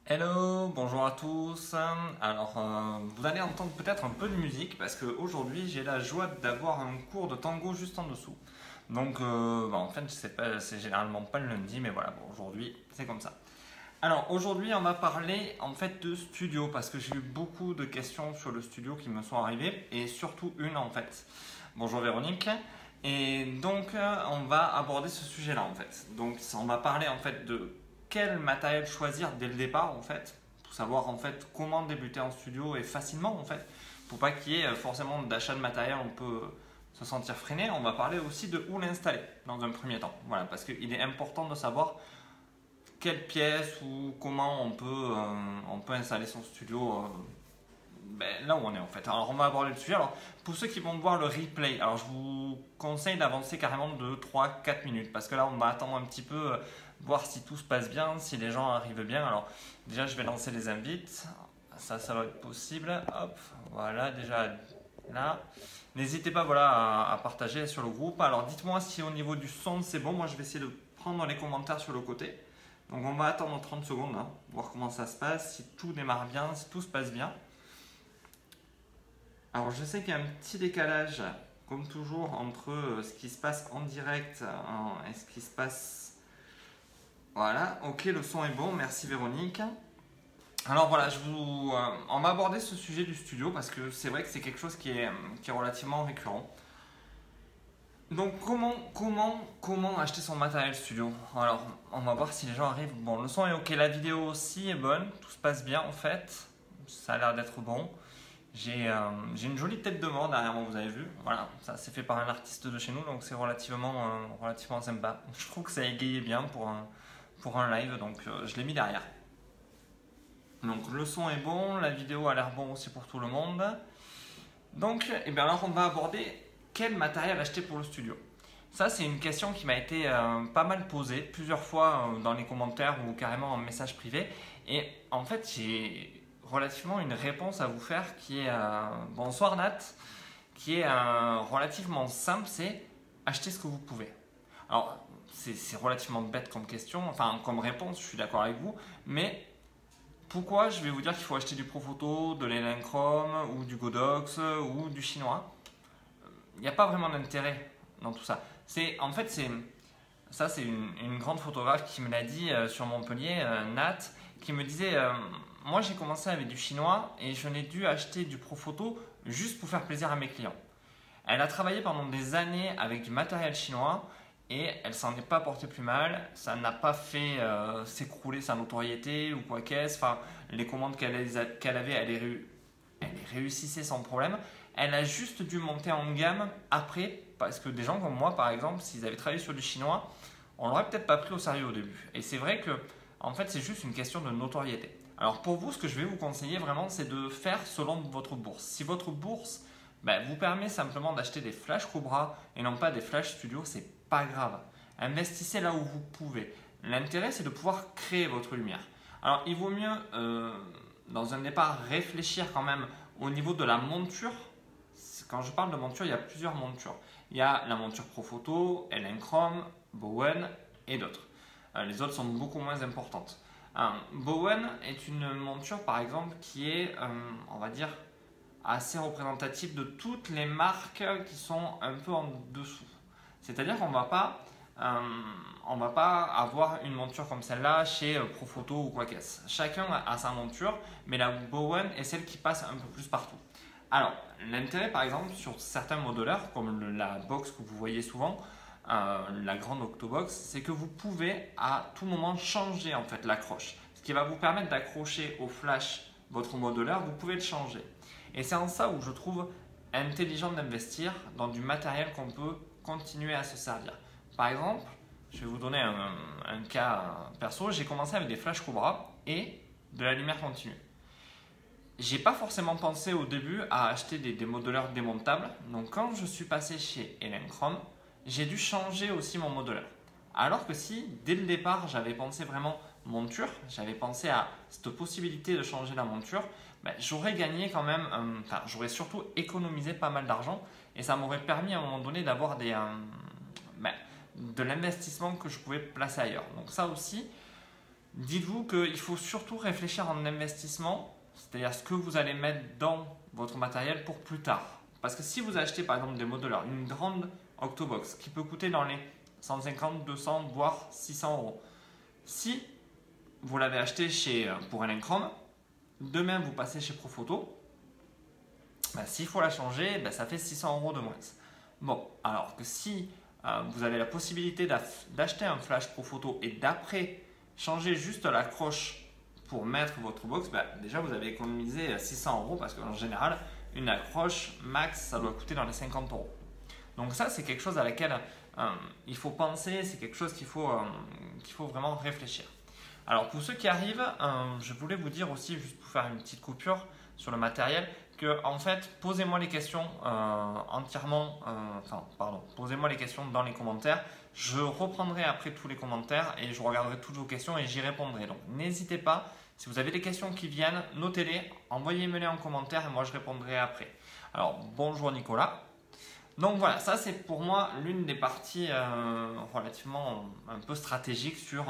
Hello, bonjour à tous. Alors, vous allez entendre peut-être un peu de musique parce qu'aujourd'hui j'ai la joie d'avoir un cours de tango juste en dessous. Donc, en fait, je sais pas, c'est généralement pas le lundi, mais voilà, bon, aujourd'hui c'est comme ça. Alors, aujourd'hui on va parler en fait de studio parce que j'ai eu beaucoup de questions sur le studio qui me sont arrivées et surtout une en fait. Bonjour Véronique. Et donc, on va aborder ce sujet-là en fait. Donc, on va parler en fait de quel matériel choisir dès le départ en fait, pour savoir en fait comment débuter en studio et facilement en fait, pour pas qu'il y ait forcément d'achat de matériel, on peut se sentir freiné. On va parler aussi de où l'installer dans un premier temps. Voilà, parce qu'il est important de savoir quelle pièce ou comment on peut installer son studio là où on est en fait. Alors on va aborder le sujet. Alors pour ceux qui vont voir le replay, alors je vous conseille d'avancer carrément de 3-4 minutes parce que là on va attendre un petit peu, voir si tout se passe bien, si les gens arrivent bien. Alors déjà je vais lancer les invites, ça va être possible. Hop, voilà déjà là. N'hésitez pas voilà, à partager sur le groupe. Alors dites-moi si au niveau du son c'est bon. Moi je vais essayer de prendre les commentaires sur le côté. Donc on va attendre 30 secondes, hein, voir comment ça se passe, si tout démarre bien, si tout se passe bien. Alors je sais qu'il y a un petit décalage, comme toujours, entre ce qui se passe en direct et ce qui se passe... Voilà, ok, le son est bon, merci Véronique. Alors voilà, on va aborder ce sujet du studio parce que c'est vrai que c'est quelque chose qui est relativement récurrent. Donc comment acheter son matériel studio? Alors on va voir si les gens arrivent. Bon, le son est ok, la vidéo aussi est bonne, tout se passe bien en fait, ça a l'air d'être bon. J'ai une jolie tête de mort derrière moi, vous avez vu. Voilà, ça c'est fait par un artiste de chez nous, donc c'est relativement sympa. Je trouve que ça a égayé bien pour un live, donc je l'ai mis derrière. Donc le son est bon, la vidéo a l'air bon aussi pour tout le monde. Donc, bien alors on va aborder quel matériel acheter pour le studio. Ça c'est une question qui m'a été pas mal posée plusieurs fois dans les commentaires ou carrément en message privé. Et en fait j'ai relativement une réponse à vous faire qui est bonsoir Nat, qui est relativement simple, c'est acheter ce que vous pouvez. Alors c'est relativement bête comme question, enfin comme réponse, je suis d'accord avec vous, mais pourquoi je vais vous dire qu'il faut acheter du Profoto, de l'Elenchrom ou du Godox ou du chinois? Il n'y a pas vraiment d'intérêt dans tout ça. En fait, c'est une grande photographe qui me l'a dit sur Montpellier, Nat, qui me disait moi j'ai commencé avec du chinois et je n'ai dû acheter du Profoto juste pour faire plaisir à mes clients. Elle a travaillé pendant des années avec du matériel chinois et elle s'en est pas portée plus mal. Ça n'a pas fait s'écrouler sa notoriété ou quoi qu'est-ce. Enfin, les commandes qu'elle avait, elle les réussissait sans problème. Elle a juste dû monter en gamme après parce que des gens comme moi, par exemple, s'ils avaient travaillé sur du chinois, on l'aurait peut-être pas pris au sérieux au début. Et c'est vrai que, en fait, c'est juste une question de notoriété. Alors pour vous, ce que je vais vous conseiller vraiment, c'est de faire selon votre bourse. Si votre bourse vous permet simplement d'acheter des flash Cobra et non pas des flash Studio, c'est pas grave. Investissez là où vous pouvez. L'intérêt, c'est de pouvoir créer votre lumière. Alors, il vaut mieux, dans un départ, réfléchir quand même au niveau de la monture. Quand je parle de monture, il y a plusieurs montures. Il y a la monture Profoto, Elenchrom, Bowen et d'autres. Les autres sont beaucoup moins importantes. Bowen est une monture, par exemple, qui est, on va dire, assez représentative de toutes les marques qui sont un peu en dessous. C'est-à-dire qu'on ne va pas avoir une monture comme celle-là chez Profoto ou quoi qu'est-ce. Chacun a sa monture, mais la Bowen est celle qui passe un peu plus partout. Alors, l'intérêt par exemple sur certains modeleurs, comme la box que vous voyez souvent, la grande Octobox, c'est que vous pouvez à tout moment changer en fait l'accroche. Ce qui va vous permettre d'accrocher au flash votre modeleur, vous pouvez le changer. Et c'est en ça où je trouve intelligent d'investir dans du matériel qu'on peut continuer à se servir. Par exemple, je vais vous donner un cas perso, j'ai commencé avec des flash Cobra et de la lumière continue. J'ai pas forcément pensé au début à acheter des modeleurs démontables, donc quand je suis passé chez Elenchrom, j'ai dû changer aussi mon modeleur. Alors que si, dès le départ, j'avais pensé vraiment monture, j'avais pensé à cette possibilité de changer la monture, j'aurais gagné quand même, j'aurais surtout économisé pas mal d'argent et ça m'aurait permis à un moment donné d'avoir de l'investissement que je pouvais placer ailleurs. Donc ça aussi, Dites-vous qu'il faut surtout réfléchir en investissement, c'est-à-dire ce que vous allez mettre dans votre matériel pour plus tard. Parce que si vous achetez par exemple des modeleurs, une grande Octobox qui peut coûter dans les 150, 200 voire 600 euros. Si vous l'avez acheté pour Elinchrom, demain vous passez chez Profoto, s'il faut la changer, ça fait 600 euros de moins. Bon, alors que si vous avez la possibilité d'acheter un flash Profoto et d'après changer juste l'accroche pour mettre votre box, déjà vous avez économisé 600 euros parce qu'en général, une accroche max, ça doit coûter dans les 50 euros. Donc ça, c'est quelque chose à laquelle il faut penser, c'est quelque chose qu'il faut vraiment réfléchir. Alors pour ceux qui arrivent, je voulais vous dire aussi, juste pour faire une petite coupure sur le matériel, que en fait, posez-moi les questions posez-moi les questions dans les commentaires. Je reprendrai après tous les commentaires et je regarderai toutes vos questions et j'y répondrai. Donc n'hésitez pas, si vous avez des questions qui viennent, notez-les, envoyez-moi-les en commentaire et moi je répondrai après. Alors bonjour Nicolas. Donc voilà, ça c'est pour moi l'une des parties relativement un peu stratégiques sur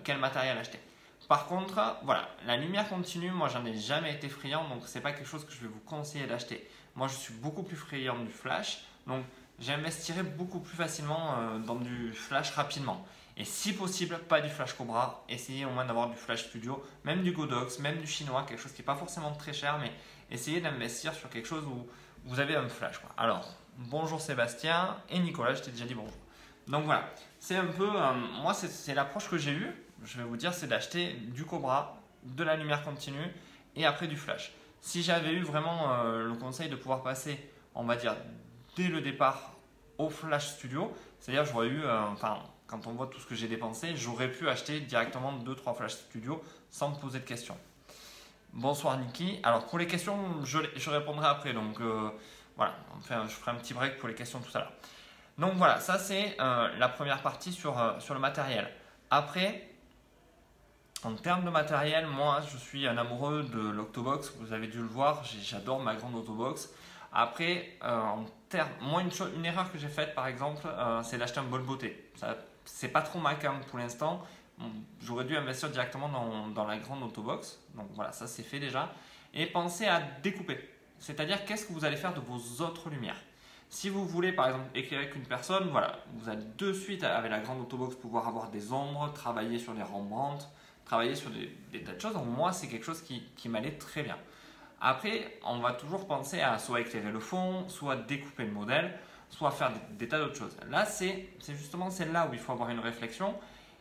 quel matériel acheter. Par contre, voilà, la lumière continue, moi j'en ai jamais été friand, donc c'est pas quelque chose que je vais vous conseiller d'acheter. Moi je suis beaucoup plus friand du flash, donc j'investirai beaucoup plus facilement dans du flash rapidement. Et si possible, pas du flash Cobra, essayez au moins d'avoir du flash studio, même du Godox, même du chinois, quelque chose qui n'est pas forcément très cher, mais essayez d'investir sur quelque chose où vous avez un flash, quoi. Alors, bonjour Sébastien et Nicolas, je t'ai déjà dit bonjour. Donc voilà, c'est un peu, moi c'est l'approche que j'ai eue, je vais vous dire, c'est d'acheter du Cobra, de la lumière continue et après du flash. Si j'avais eu vraiment le conseil de pouvoir passer, on va dire, dès le départ au flash studio, c'est-à-dire j'aurais eu, quand on voit tout ce que j'ai dépensé, j'aurais pu acheter directement 2-3 flash studio sans me poser de questions. Bonsoir Niki. Alors pour les questions, je répondrai après. Donc voilà, je ferai un petit break pour les questions tout à l'heure. Donc voilà, ça c'est la première partie sur le matériel. Après, en termes de matériel, moi je suis un amoureux de l'Octobox. Vous avez dû le voir, j'adore ma grande Octobox. Après, moi une erreur que j'ai faite par exemple, c'est d'acheter un bol beauté. C'est pas trop ma cam pour l'instant. J'aurais dû investir directement dans la grande Octobox. Donc voilà, ça c'est fait déjà. Et pensez à découper. C'est-à-dire qu'est-ce que vous allez faire de vos autres lumières. Si vous voulez par exemple éclairer avec une personne, voilà, vous allez de suite avec la grande Octobox pouvoir avoir des ombres, travailler sur les Rembrandt, travailler sur des tas de choses. Donc moi c'est quelque chose qui m'allait très bien. Après, on va toujours penser à soit éclairer le fond, soit découper le modèle, soit faire des tas d'autres choses. Là, c'est justement là où il faut avoir une réflexion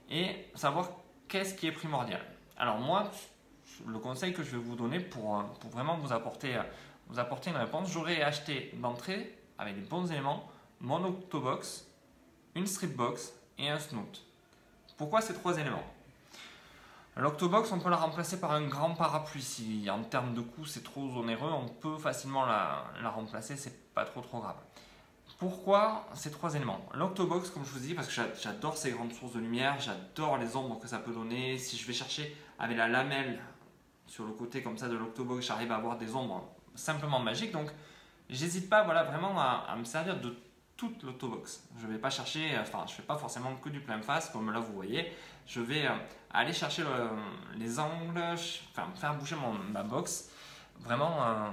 et savoir qu'est-ce qui est primordial. Alors moi, le conseil que je vais vous donner pour vraiment vous apporter une réponse, j'aurais acheté d'entrée avec les bons éléments mon Octobox, une Stripbox et un Snoot. Pourquoi ces trois éléments? L'Octobox, on peut la remplacer par un grand parapluie. Si en termes de coût c'est trop onéreux, on peut facilement la remplacer, c'est pas trop grave. Pourquoi ces trois éléments? L'Octobox, comme je vous dis, parce que j'adore ces grandes sources de lumière, j'adore les ombres que ça peut donner. Si je vais chercher avec la lamelle sur le côté comme ça de l'Octobox, j'arrive à avoir des ombres simplement magiques. Donc j'hésite pas vraiment à me servir de toute l'Octobox. Je ne vais pas chercher, je ne fais pas forcément que du plein face comme là vous voyez. Je vais aller chercher les angles, faire bouger ma box vraiment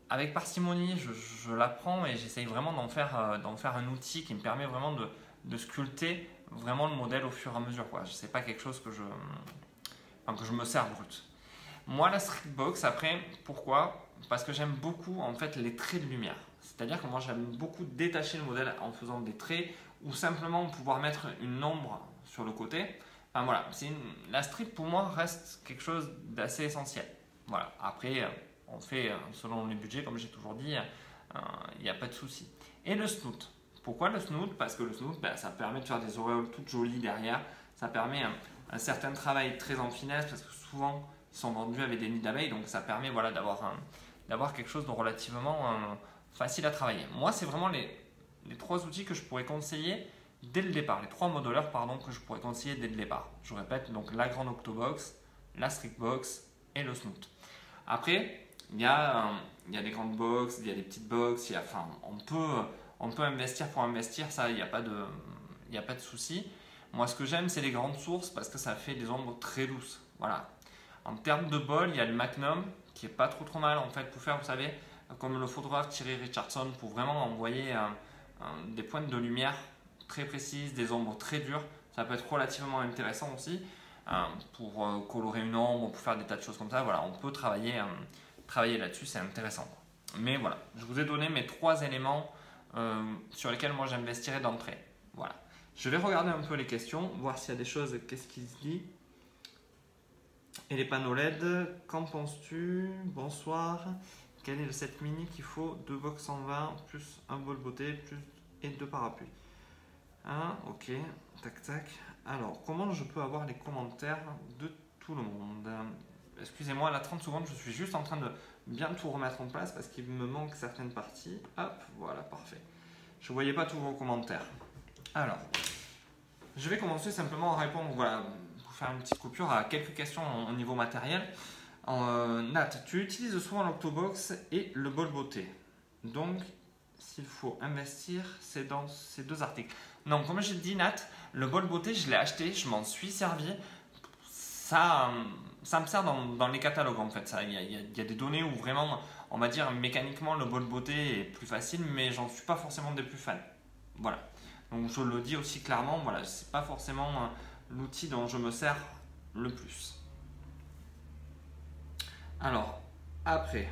avec parcimonie. Je la prends et j'essaye vraiment d'en faire un outil qui me permet vraiment de sculpter vraiment le modèle au fur et à mesure. Ce n'est pas quelque chose que je me sers brut. Moi, la Stripbox, après, pourquoi? Parce que j'aime beaucoup en fait les traits de lumière. C'est-à-dire que moi, j'aime beaucoup détacher le modèle en faisant des traits ou simplement pouvoir mettre une ombre sur le côté. Enfin voilà, la strip pour moi reste quelque chose d'assez essentiel. Voilà. Après, on fait selon les budgets, comme j'ai toujours dit, il n'y a pas de souci. Et le snoot. Pourquoi le snoot? Parce que le snoot, ça permet de faire des auréoles toutes jolies derrière. Ça permet un certain travail très en finesse parce que souvent, ils sont vendus avec des nids d'abeilles. Donc ça permet d'avoir quelque chose de relativement facile à travailler. Moi, c'est vraiment les trois outils que je pourrais conseiller dès le départ, les trois modeleurs que je pourrais conseiller dès le départ. Je répète, donc la grande Octobox, la Stripbox et le Snoot. Après, il y a des grandes box, il y a des petites box, on peut investir pour investir, ça, il n'y a pas de souci. Moi, ce que j'aime, c'est les grandes sources parce que ça fait des ombres très douces. Voilà. En termes de bol, il y a le Magnum qui est pas trop mal en fait pour faire, vous savez, comme le photographe Thierry Richardson, pour vraiment envoyer des pointes de lumière très précises, des ombres très dures. Ça peut être relativement intéressant aussi pour colorer une ombre, pour faire des tas de choses comme ça. Voilà, on peut travailler là-dessus, c'est intéressant. Mais voilà, je vous ai donné mes 3 éléments sur lesquels moi j'investirais d'entrée. Voilà. Je vais regarder un peu les questions, voir s'il y a des choses, qu'est-ce qui se dit. Et les panneaux LED, qu'en penses-tu? Bonsoir. Quel est le set mini qu'il faut? 2 box 120 plus un bol beauté plus et 2 parapluies. Ok, tac tac. Alors, comment je peux avoir les commentaires de tout le monde? Excusez-moi, là 30 secondes, je suis juste en train de bien tout remettre en place parce qu'il me manque certaines parties. Hop, voilà, parfait. Je ne voyais pas tous vos commentaires. Alors, je vais commencer simplement à répondre, voilà, pour faire une petite coupure à quelques questions au niveau matériel. Nat, tu utilises souvent l'Octobox et le bol beauté. Donc, s'il faut investir, c'est dans ces 2 articles. Non, comme j'ai dit, Nat, le bol beauté, je l'ai acheté, je m'en suis servi. Ça me sert dans les catalogues en fait. Il y a des données où vraiment, on va dire mécaniquement, le bol beauté est plus facile, mais j'en suis pas forcément des plus fans. Voilà. Donc je le dis aussi clairement, voilà, c'est pas forcément l'outil dont je me sers le plus. Alors, après,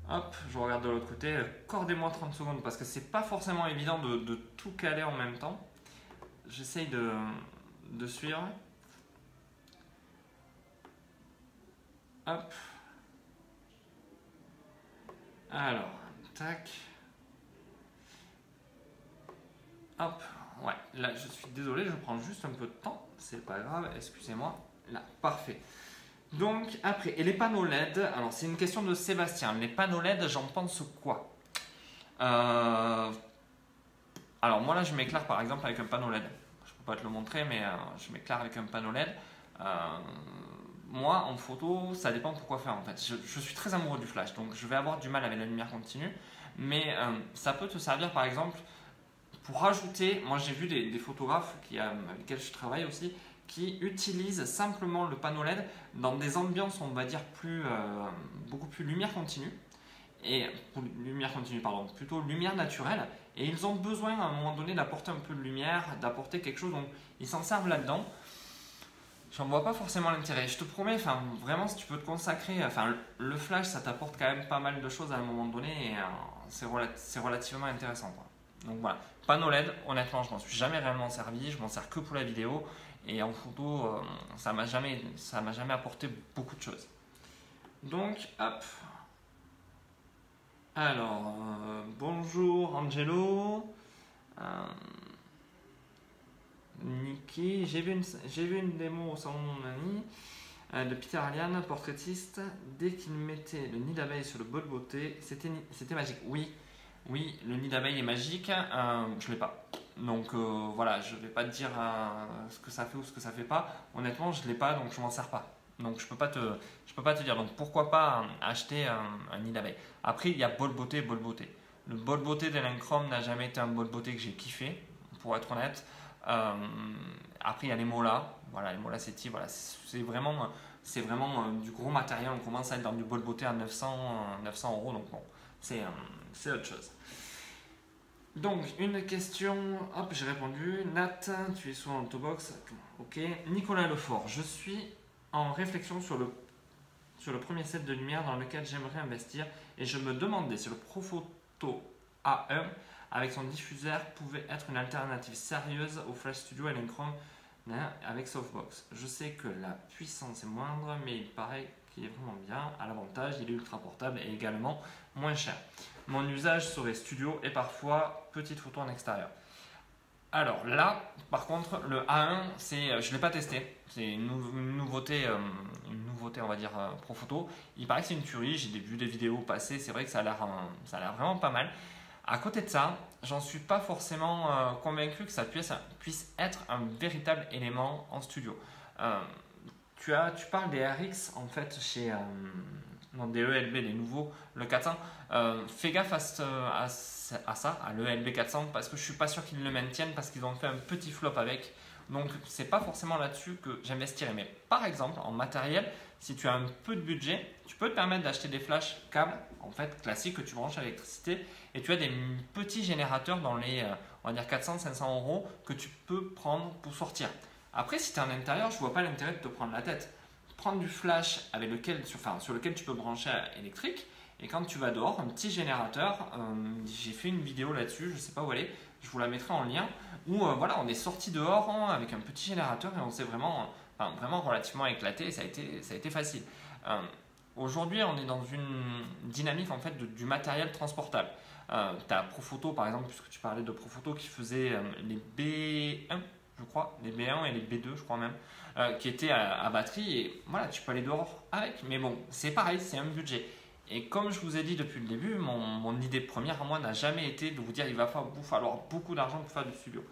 hop, je regarde de l'autre côté. Accordez-moi 30 secondes parce que c'est pas forcément évident de tout caler en même temps. J'essaye de suivre. Hop. Alors, tac. Hop. Ouais, là je suis désolé, je prends juste un peu de temps. C'est pas grave, excusez-moi. Là, parfait. Donc, après, et les panneaux LED, alors c'est une question de Sébastien. Les panneaux LED, j'en pense quoi? Alors, moi là, je m'éclaire par exemple avec un panneau LED. Je peux pas te le montrer, mais je m'éclaire avec un panneau LED. Moi, en photo, ça dépend pourquoi faire en fait. Je suis très amoureux du flash, donc je vais avoir du mal avec la lumière continue. Mais ça peut te servir par exemple pour rajouter. Moi, j'ai vu des photographes avec lesquels je travaille aussi, qui utilisent simplement le panneau LED dans des ambiances, on va dire, beaucoup plus lumière continue. Et lumière continue, pardon, plutôt lumière naturelle. Et ils ont besoin à un moment donné d'apporter un peu de lumière, d'apporter quelque chose, donc ils s'en servent là-dedans. J'en vois pas forcément l'intérêt. Je te promets, vraiment, si tu peux te consacrer, le flash, ça t'apporte quand même pas mal de choses à un moment donné et c'est relativement intéressant, quoi. Donc voilà, panneau LED, honnêtement, je m'en suis jamais réellement servi, je m'en sers que pour la vidéo et en photo, ça m'a jamais apporté beaucoup de choses. Donc, hop. Alors, bonjour Angelo. Niki, j'ai vu une démo au salon de mon ami de Peter Allian, portraitiste. Dès qu'il mettait le nid d'abeille sur le bol beauté, c'était magique. Oui, le nid d'abeille est magique. Je l'ai pas. Donc voilà, je vais pas te dire ce que ça fait ou ce que ça fait pas. Honnêtement, je l'ai pas, donc je m'en sers pas. Donc je peux pas te dire. Donc pourquoi pas acheter un nid d'abeille. Après, il y a bol beauté et bol beauté. Le bol beauté d'Elinchrom n'a jamais été un bol beauté que j'ai kiffé, pour être honnête. Après, il y a les Mola. Voilà, les Mola Seti, voilà, c'est vraiment du gros matériel. On commence à être dans du bol beauté à 900 €. Donc bon, c'est autre chose. Donc, une question, hop, j'ai répondu. Nat, tu es souvent en Autobox. Ok. Nicolas Lefort, je suis en réflexion sur le premier set de lumière dans lequel j'aimerais investir et je me demandais si le Profoto A1 avec son diffuseur pouvait être une alternative sérieuse au Flash Studio Elinchrom avec Softbox. Je sais que la puissance est moindre, mais il paraît qu'il est vraiment bien. À l'avantage, il est ultra portable et également moins cher. Mon usage serait studio et parfois petite photo en extérieur. Alors là, par contre, le A1, je ne l'ai pas testé. C'est une nouveauté, on va dire, Profoto. Il paraît que c'est une tuerie. J'ai vu des vidéos passer. C'est vrai que ça a l'air vraiment pas mal. À côté de ça, j'en suis pas forcément convaincu que ça puisse être un véritable élément en studio. Tu parles des RX en fait donc des ELB, les nouveaux, le 400, fais gaffe à ça, à l'ELB 400, parce que je suis pas sûr qu'ils le maintiennent, parce qu'ils ont fait un petit flop avec. Donc c'est pas forcément là-dessus que j'investirais. Mais par exemple, en matériel, si tu as un peu de budget, tu peux te permettre d'acheter des flash câbles en fait classiques que tu branches à l'électricité, et tu as des petits générateurs dans les on va dire 400-500 euros que tu peux prendre pour sortir. Après, si tu es en intérieur, je vois pas l'intérêt de te prendre la tête. Prendre du flash avec sur lequel tu peux brancher à électrique, et quand tu vas dehors, un petit générateur, j'ai fait une vidéo là-dessus, je ne sais pas où elle est, je vous la mettrai en lien, où voilà, on est sorti dehors avec un petit générateur et on s'est vraiment relativement éclaté, et ça a été facile. Aujourd'hui, on est dans une dynamique en fait du matériel transportable. Tu as Profoto par exemple, puisque tu parlais de Profoto, qui faisait les B1, je crois, les B1 et les B2, je crois même, qui étaient à batterie, et voilà, tu peux aller dehors avec. Mais bon, c'est pareil, c'est un budget. Et comme je vous ai dit depuis le début, mon idée première à moi n'a jamais été de vous dire il va vous falloir beaucoup d'argent pour faire du studio.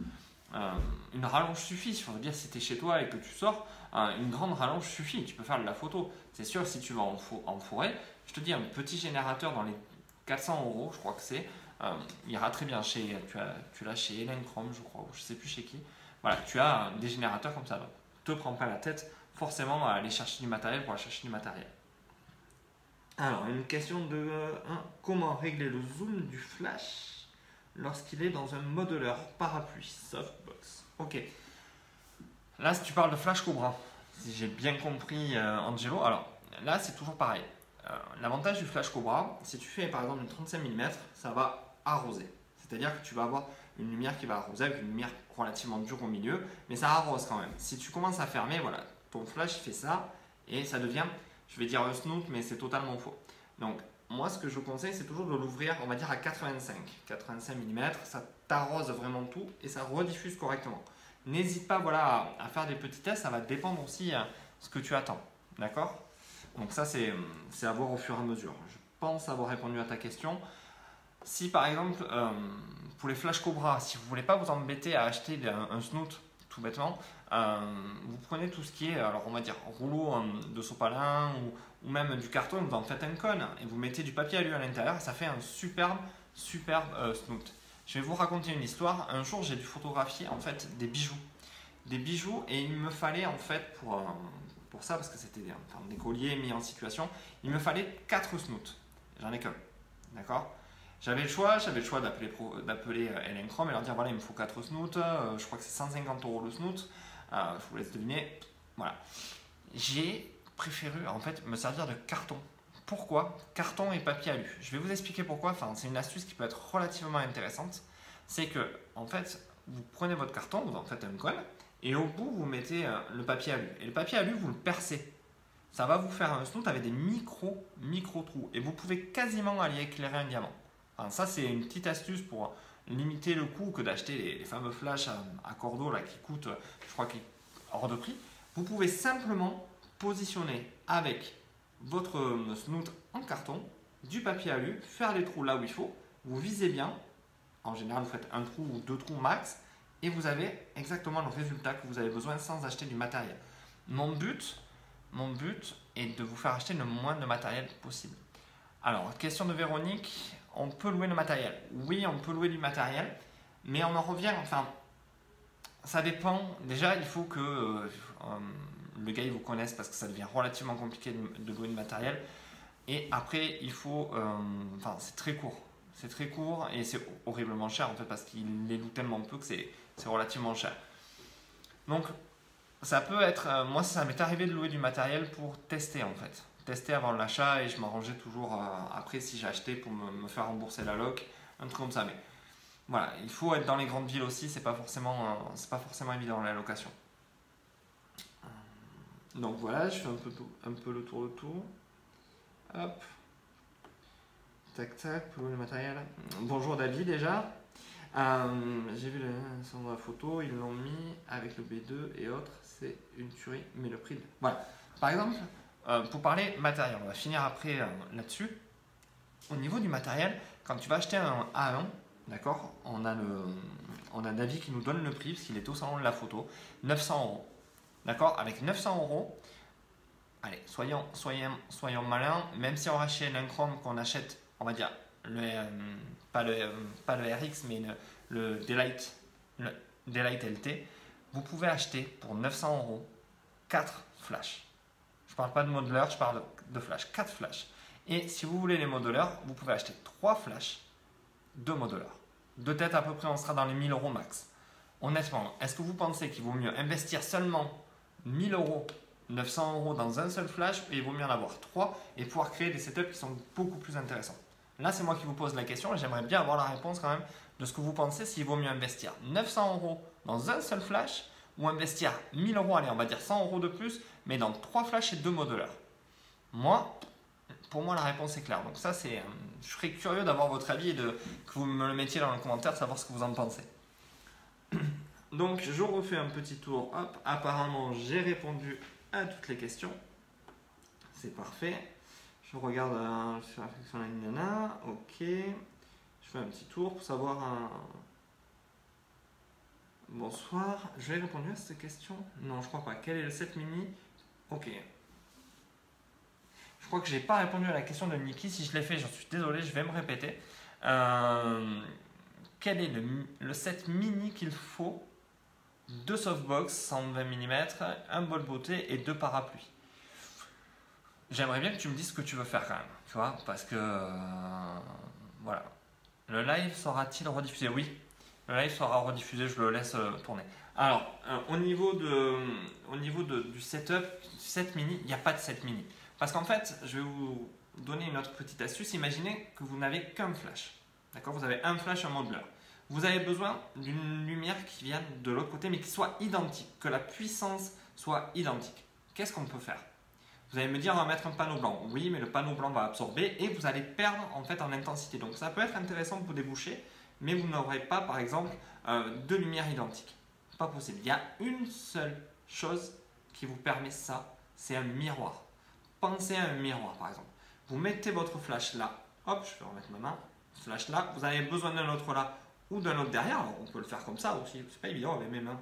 Une rallonge suffit, il faut dire si tu es chez toi et que tu sors, une grande rallonge suffit, tu peux faire de la photo. C'est sûr, si tu vas en forêt, je te dis un petit générateur dans les 400 euros, je crois que c'est, il ira très bien tu l'as chez Elenchrom, je crois, ou je sais plus chez qui. Voilà, tu as des générateurs comme ça, donc te prends pas la tête forcément à aller chercher du matériel pour aller chercher du matériel. Alors, une question de comment régler le zoom du flash lorsqu'il est dans un modeleur parapluie softbox. Ok. Là, si tu parles de Flash Cobra, si j'ai bien compris Angelo, alors là, c'est toujours pareil. L'avantage du Flash Cobra, si tu fais par exemple une 35 mm, ça va arroser. C'est-à-dire que tu vas avoir une lumière qui va arroser avec une lumière relativement dure au milieu, mais ça arrose quand même. Si tu commences à fermer, voilà, ton flash fait ça et ça devient, je vais dire un snoot, mais c'est totalement faux. Donc, moi, ce que je vous conseille, c'est toujours de l'ouvrir, on va dire à 85 mm, ça t'arrose vraiment tout et ça rediffuse correctement. N'hésite pas voilà, à faire des petits tests, ça va dépendre aussi de ce que tu attends. D'accord? Donc ça, c'est à voir au fur et à mesure. Je pense avoir répondu à ta question. Si par exemple, pour les Flash Cobra, si vous ne voulez pas vous embêter à acheter un snoot, tout bêtement, vous prenez tout ce qui est, alors on va dire, rouleau de sopalin ou même du carton, vous en faites un cône et vous mettez du papier alu à l'intérieur et ça fait un superbe snoot. Je vais vous raconter une histoire. Un jour, j'ai dû photographier en fait des bijoux et il me fallait en fait pour ça, parce que c'était des colliers mis en situation, il me fallait 4 snoots. J'en ai qu'un, d'accord? J'avais le choix d'appeler Elenchrom et leur dire voilà, il me faut 4 snoots, je crois que c'est 150 € le snoot, je vous laisse deviner. Voilà. J'ai préféré en fait me servir de carton. Pourquoi? Carton et papier alu. Je vais vous expliquer pourquoi. Enfin, c'est une astuce qui peut être relativement intéressante. C'est que en fait, vous prenez votre carton, vous en faites un cône, et au bout vous mettez le papier alu. Et le papier alu, vous le percez. Ça va vous faire un snoot avec des micro trous. Et vous pouvez quasiment aller éclairer un diamant. Enfin, ça, c'est une petite astuce pour limiter le coût que d'acheter les fameux flashs à cordeau là, qui coûtent, je crois, hors de prix. Vous pouvez simplement positionner avec votre snoot en carton, du papier alu, faire les trous là où il faut, vous visez bien, en général vous faites un trou ou 2 trous max, et vous avez exactement le résultat que vous avez besoin sans acheter du matériel. Mon but est de vous faire acheter le moins de matériel possible. Alors, question de Véronique, on peut louer le matériel? Oui, on peut louer du matériel, mais on en revient, enfin, ça dépend. Déjà, il faut que le gars il vous connaisse parce que ça devient relativement compliqué de louer du matériel. Et après, il faut, enfin, c'est très court et c'est horriblement cher en fait parce qu'il les loue tellement peu que c'est relativement cher. Donc, ça peut être, moi ça m'est arrivé de louer du matériel pour tester en fait. Tester avant l'achat et je m'arrangeais toujours après si j'ai acheté pour me faire rembourser la loc, un truc comme ça. Mais voilà, il faut être dans les grandes villes aussi, c'est pas forcément évident la location. Donc voilà, je fais un peu le tour de tout. Hop. Tac tac, pour le matériel. Bonjour David déjà. J'ai vu la photo, ils l'ont mis avec le B2 et autres, c'est une tuerie, mais le prix. Voilà. Par exemple, pour parler matériel, on va finir après là-dessus. Au niveau du matériel, quand tu vas acheter un A1, d'accord, on a David qui nous donne le prix parce qu'il est au salon de la photo, 900 €. D'accord, avec 900 €, allez, soyons malins, même si on achète un Chrome, qu'on achète, on va dire, pas le RX, mais le Daylight LT, vous pouvez acheter pour 900 euros 4 flashs. Je ne parle pas de modeleurs, je parle de flash, 4 flashs. Et si vous voulez les modeleurs, vous pouvez acheter 3 flashs, 2 modeleurs. De tête à peu près, on sera dans les 1000 euros max. Honnêtement, est-ce que vous pensez qu'il vaut mieux investir seulement 1000 euros, 900 euros dans un seul flash, et il vaut mieux en avoir 3 et pouvoir créer des setups qui sont beaucoup plus intéressants? Là, c'est moi qui vous pose la question et j'aimerais bien avoir la réponse quand même de ce que vous pensez, s'il vaut mieux investir 900 euros dans un seul flash ou investir 1000 euros, allez, on va dire 100 euros de plus, mais dans 3 flashs et 2 modeleurs. Pour moi, la réponse est claire. Donc ça, je serais curieux d'avoir votre avis et que vous me le mettiez dans les commentaires, de savoir ce que vous en pensez. Donc, je refais un petit tour. Hop, apparemment, j'ai répondu à toutes les questions. C'est parfait. Je regarde sur la réflexion de la nana. Ok. Je fais un petit tour pour savoir. Bonsoir. J'ai répondu à cette question? Non, je crois pas. Quel est le 7 mini? Ok. Je crois que je n'ai pas répondu à la question de Niki. Si je l'ai fait, j'en suis désolé, je vais me répéter. Quel est le set mini qu'il faut? 2 softbox 120 mm, un bol beauté et 2 parapluies. J'aimerais bien que tu me dises ce que tu veux faire quand même, tu vois, parce que voilà. Le live sera-t-il rediffusé? Oui, le live sera rediffusé, je le laisse tourner. Alors, au niveau du setup, du set mini, il n'y a pas de set mini. Parce qu'en fait, je vais vous donner une autre petite astuce. Imaginez que vous n'avez qu'un flash. D'accord? Vous avez un flash, un modeleur. Vous avez besoin d'une lumière qui vienne de l'autre côté, mais qui soit identique, que la puissance soit identique. Qu'est-ce qu'on peut faire? Vous allez me dire, on va mettre un panneau blanc. Oui, mais le panneau blanc va absorber et vous allez perdre en fait en intensité. Donc ça peut être intéressant pour déboucher, mais vous n'aurez pas, par exemple, 2 lumières identiques. Pas possible. Il y a une seule chose qui vous permet ça, c'est un miroir. Pensez à un miroir, par exemple. Vous mettez votre flash là. Hop, je vais remettre ma main. Flash là. Vous avez besoin d'un autre là ou d'un autre derrière. Alors, on peut le faire comme ça aussi. C'est pas évident avec mes mains.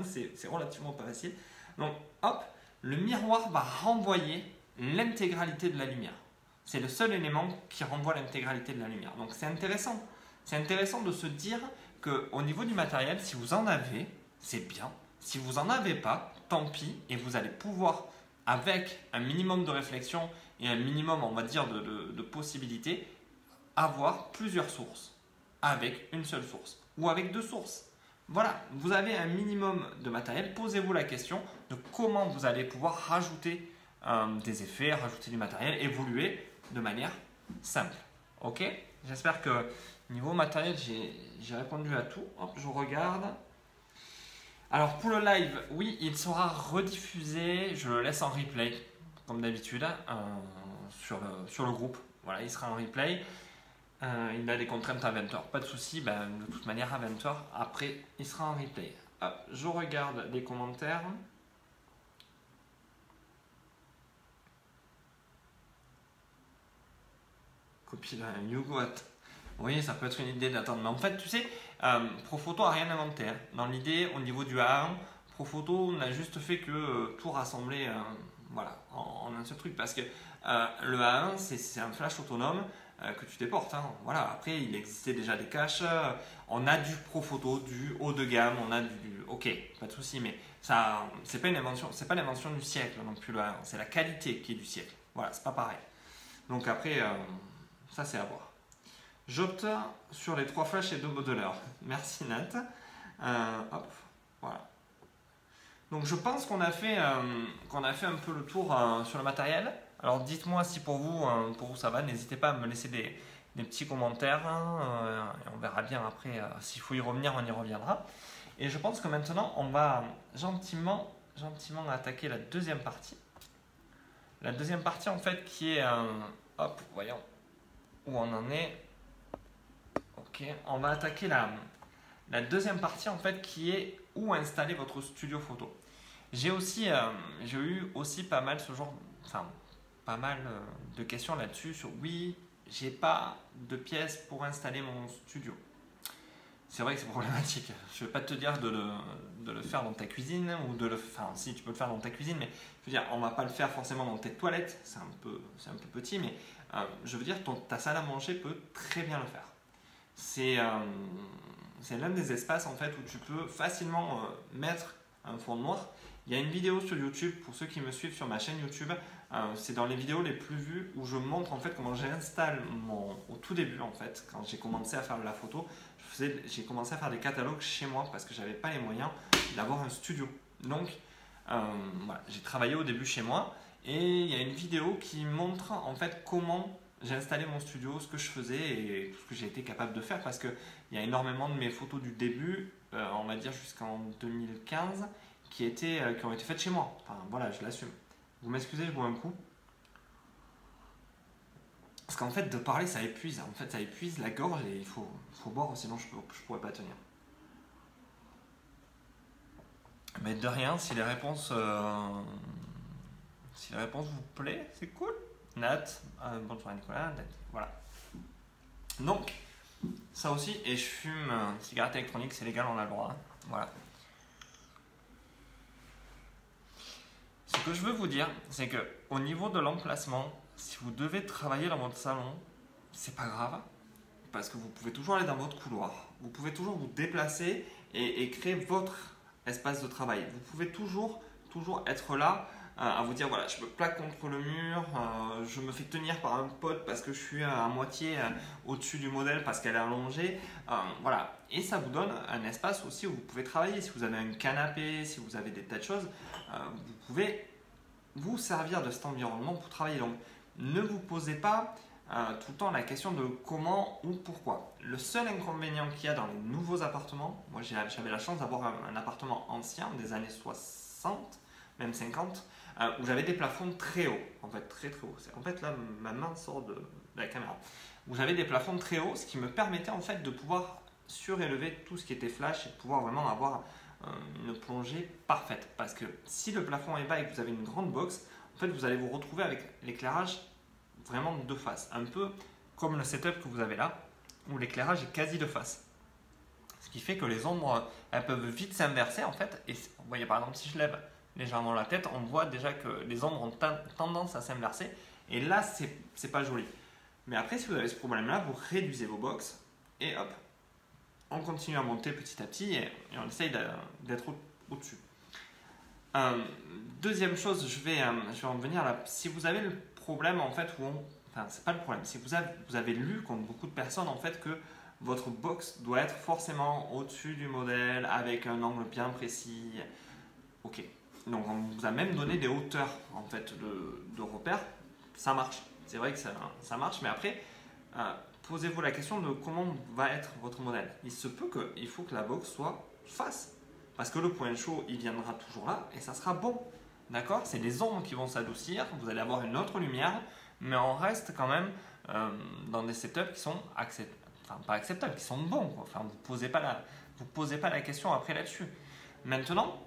c'est relativement pas facile. Donc, hop, le miroir va renvoyer l'intégralité de la lumière. C'est le seul élément qui renvoie l'intégralité de la lumière. Donc, c'est intéressant. C'est intéressant de se dire qu'au niveau du matériel, si vous en avez, c'est bien. Si vous n'en avez pas, tant pis. Et vous allez pouvoir, avec un minimum de réflexion et un minimum, on va dire, de possibilités, avoir plusieurs sources avec une seule source ou avec 2 sources. Voilà, vous avez un minimum de matériel. Posez-vous la question de comment vous allez pouvoir rajouter des effets, rajouter du matériel, évoluer de manière simple. Ok? J'espère que niveau matériel, j'ai répondu à tout. Hop, je regarde. Alors pour le live, oui, il sera rediffusé. Je le laisse en replay, comme d'habitude, sur le groupe. Voilà, il sera en replay. Il a des contraintes à 20h. Pas de souci, de toute manière à 20h. Après, il sera en replay. Hop, je regarde les commentaires. Copie là, Hugo. Oui, ça peut être une idée d'attendre. Mais en fait, tu sais, Profoto n'a rien inventé. Hein. Dans l'idée, au niveau du A1, Profoto n'a juste fait que tout rassembler voilà, en un seul truc. Parce que le A1, c'est un flash autonome que tu déportes. Hein. Voilà. Après, il existait déjà des caches. On a du Profoto, du haut de gamme. On a du. Ok, pas de souci. Mais ça, c'est pas une invention. C'est pas l'invention du siècle non plus le A1. C'est la qualité qui est du siècle. Voilà, c'est pas pareil. Donc après, ça c'est à voir. J'opte sur les 3 flashs et 2 modeleurs. Merci Nat. Hop, voilà. Donc je pense qu'on a fait un peu le tour sur le matériel. Alors dites-moi si pour vous ça va. N'hésitez pas à me laisser des petits commentaires. Et on verra bien après. S'il faut y revenir, on y reviendra. Et je pense que maintenant, on va gentiment attaquer la deuxième partie. La deuxième partie en fait qui est... hop, voyons où on en est. Ok, on va attaquer la deuxième partie en fait qui est où installer votre studio photo. J'ai eu aussi pas mal de questions là-dessus sur oui, j'ai pas de pièces pour installer mon studio. c'est vrai que c'est problématique. Je ne vais pas te dire de le faire dans ta cuisine, ou enfin si tu peux le faire dans ta cuisine, mais je veux dire, on ne va pas le faire forcément dans tes toilettes, c'est un peu petit, mais je veux dire, ta salle à manger peut très bien le faire. C'est l'un des espaces en fait où tu peux facilement mettre un fond noir. Il y a une vidéo sur YouTube, pour ceux qui me suivent sur ma chaîne YouTube, c'est dans les vidéos les plus vues où je montre en fait comment j'installe au tout début en fait, quand j'ai commencé à faire de la photo, j'ai commencé à faire des catalogues chez moi parce que j'avais pas les moyens d'avoir un studio. Donc voilà, j'ai travaillé au début chez moi et il y a une vidéo qui montre en fait comment j'ai installé mon studio, ce que je faisais et tout ce que j'ai été capable de faire, parce qu'il y a énormément de mes photos du début, on va dire jusqu'en 2015, qui ont été faites chez moi. Enfin voilà, je l'assume. Vous m'excusez, je bois un coup. Parce qu'en fait, de parler, ça épuise. En fait, ça épuise la gorge et il faut boire, sinon je pourrais pas tenir. Mais de rien, si les réponses vous plaisent, c'est cool. Nat, bonjour Nicolas, Nat, voilà. Donc, ça aussi, et je fume cigarette électronique, c'est légal, on a le droit. Hein. Voilà. Ce que je veux vous dire, c'est que au niveau de l'emplacement, si vous devez travailler dans votre salon, c'est pas grave, parce que vous pouvez toujours aller dans votre couloir. Vous pouvez toujours vous déplacer et créer votre espace de travail. Vous pouvez toujours être là à vous dire voilà, je me plaque contre le mur, je me fais tenir par un pote parce que je suis à moitié au-dessus du modèle parce qu'elle est allongée. Voilà. Et ça vous donne un espace aussi où vous pouvez travailler. Si vous avez un canapé, si vous avez des tas de choses, vous pouvez vous servir de cet environnement pour travailler. Donc, ne vous posez pas tout le temps la question de comment ou pourquoi. Le seul inconvénient qu'il y a dans les nouveaux appartements, moi j'avais la chance d'avoir un appartement ancien des années 60, même 50, où j'avais des plafonds très hauts, en fait très haut. En fait là ma main sort de la caméra. Où j'avais des plafonds très hauts, ce qui me permettait en fait de pouvoir surélever tout ce qui était flash et de pouvoir vraiment avoir une plongée parfaite. Parce que si le plafond est bas et que vous avez une grande box, en fait vous allez vous retrouver avec l'éclairage vraiment de face, un peu comme le setup que vous avez là, où l'éclairage est quasi de face. Ce qui fait que les ombres, elles peuvent vite s'inverser en fait. Et vous voyez par exemple, si je lève légèrement la tête, on voit déjà que les ombres ont tendance à s'inverser. Et là, c'est pas joli. Mais après, si vous avez ce problème-là, vous réduisez vos box et hop, on continue à monter petit à petit et on essaye d'être au-dessus. Deuxième chose, je vais en venir là. Si vous avez le problème en fait enfin c'est pas le problème, si vous avez lu comme beaucoup de personnes en fait que votre box doit être forcément au-dessus du modèle avec un angle bien précis. Ok, donc on vous a même donné des hauteurs en fait de repères. Ça marche, c'est vrai que ça marche, mais après posez-vous la question de comment va être votre modèle. Il se peut qu'il faut que la box soit face, parce que le point chaud il viendra toujours là et ça sera bon. D'accord? C'est les ombres qui vont s'adoucir, vous allez avoir une autre lumière, mais on reste quand même dans des setups qui sont pas acceptables, qui sont bons. Quoi. Enfin, vous ne posez pas la question après là-dessus. Maintenant,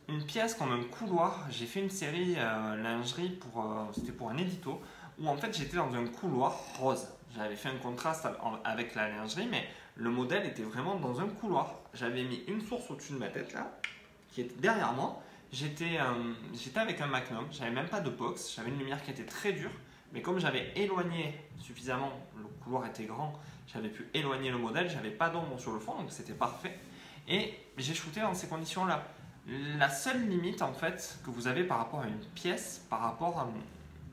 une pièce comme un couloir, j'ai fait une série lingerie, c'était pour un édito, où en fait j'étais dans un couloir rose. J'avais fait un contraste avec la lingerie, mais le modèle était vraiment dans un couloir. J'avais mis une source au-dessus de ma tête là, qui était derrière moi. J'étais avec un Magnum, j'avais même pas de box, j'avais une lumière qui était très dure, mais comme j'avais éloigné suffisamment, le couloir était grand, j'avais pu éloigner le modèle, j'avais pas d'ombre sur le fond, donc c'était parfait. Et j'ai shooté dans ces conditions-là. La seule limite en fait que vous avez par rapport à une pièce, par rapport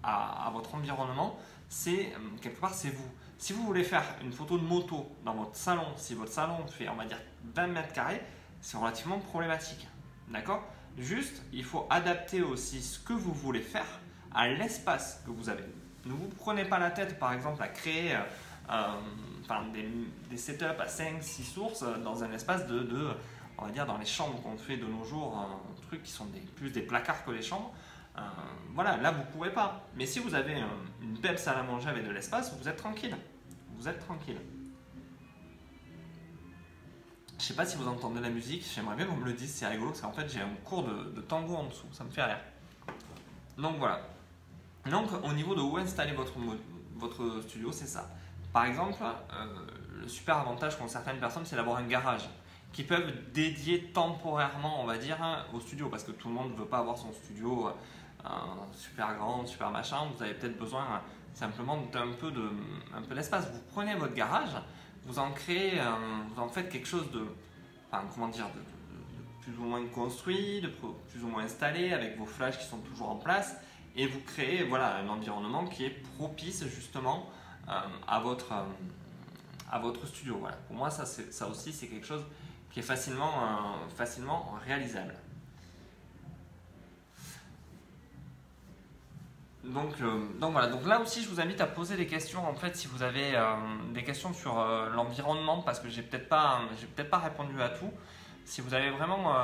à votre environnement, c'est quelque part c'est vous. Si vous voulez faire une photo de moto dans votre salon, si votre salon fait on va dire 20 mètres carrés, c'est relativement problématique. D'accord ? Juste, il faut adapter aussi ce que vous voulez faire à l'espace que vous avez. Ne vous prenez pas la tête, par exemple, à créer des setups à 5-6 sources dans un espace on va dire, dans les chambres qu'on fait de nos jours, trucs qui sont plus des placards que les chambres. Voilà, là, vous ne pouvez pas. Mais si vous avez une belle salle à manger avec de l'espace, vous êtes tranquille. Vous êtes tranquille. Je ne sais pas si vous entendez la musique, j'aimerais bien qu'on me le dise, c'est rigolo parce qu'en fait j'ai un cours de tango en dessous, ça me fait rire. Donc voilà. Donc au niveau de où installer votre studio, c'est ça. Par exemple, le super avantage qu'ont certaines personnes, c'est d'avoir un garage qui peuvent dédier temporairement, on va dire, au studio, parce que tout le monde ne veut pas avoir son studio super grand, super machin. Vous avez peut-être besoin simplement d'un peu d'espace. Vous prenez votre garage, vous en créez, vous en faites quelque chose de, enfin, comment dire, de plus ou moins construit, de plus ou moins installé, avec vos flashs qui sont toujours en place, et vous créez voilà, un environnement qui est propice justement à votre studio. Voilà. Pour moi, ça aussi, c'est quelque chose qui est facilement réalisable. Donc voilà, donc là aussi je vous invite à poser des questions en fait si vous avez des questions sur l'environnement, parce que j'ai peut-être pas répondu à tout. Si vous avez vraiment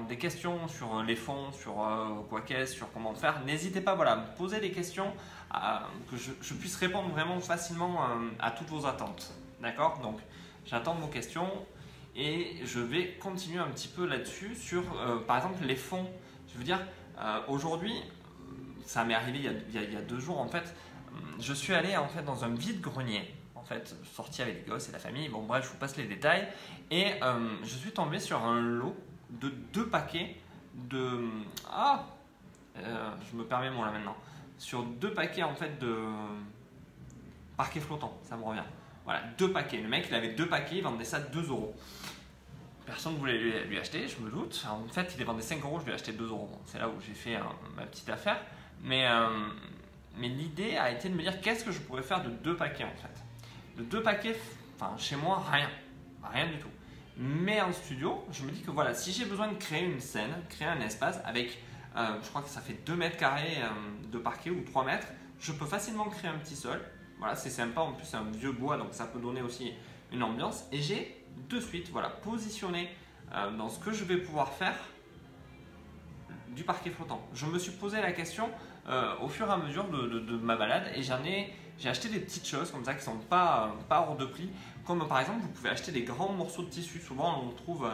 des questions sur les fonds, sur quoi qu'est-ce, sur comment faire, n'hésitez pas voilà, à me poser des questions que je puisse répondre vraiment facilement à toutes vos attentes. D'accord? Donc j'attends vos questions et je vais continuer un petit peu là-dessus sur par exemple les fonds. Je veux dire, aujourd'hui, ça m'est arrivé il y a 2 jours en fait, je suis allé en fait dans un vide-grenier. En fait, sorti avec les gosses et la famille, bon bref, je vous passe les détails, et je suis tombé sur un lot de 2 paquets de... je me permets moi là maintenant, sur 2 paquets en fait de parquet flottant, ça me revient. Voilà, 2 paquets, le mec il avait 2 paquets, il vendait ça 2 €. Personne ne voulait lui acheter, je me doute. En fait, il les vendait 5 €, je lui ai acheté 2 €. C'est là où j'ai fait ma petite affaire. Mais l'idée a été de me dire qu'est-ce que je pourrais faire de 2 paquets en fait. De 2 paquets, enfin chez moi, rien du tout. Mais en studio, je me dis que voilà, si j'ai besoin de créer une scène, créer un espace avec, je crois que ça fait 2 mètres carrés de parquet ou 3 mètres, je peux facilement créer un petit sol. Voilà, c'est sympa, en plus c'est un vieux bois, donc ça peut donner aussi une ambiance. Et j'ai de suite voilà, positionné dans ce que je vais pouvoir faire du parquet flottant. Je me suis posé la question au fur et à mesure de ma balade, et j'ai acheté des petites choses comme ça qui ne sont pas hors de prix, comme par exemple vous pouvez acheter des grands morceaux de tissu. Souvent on trouve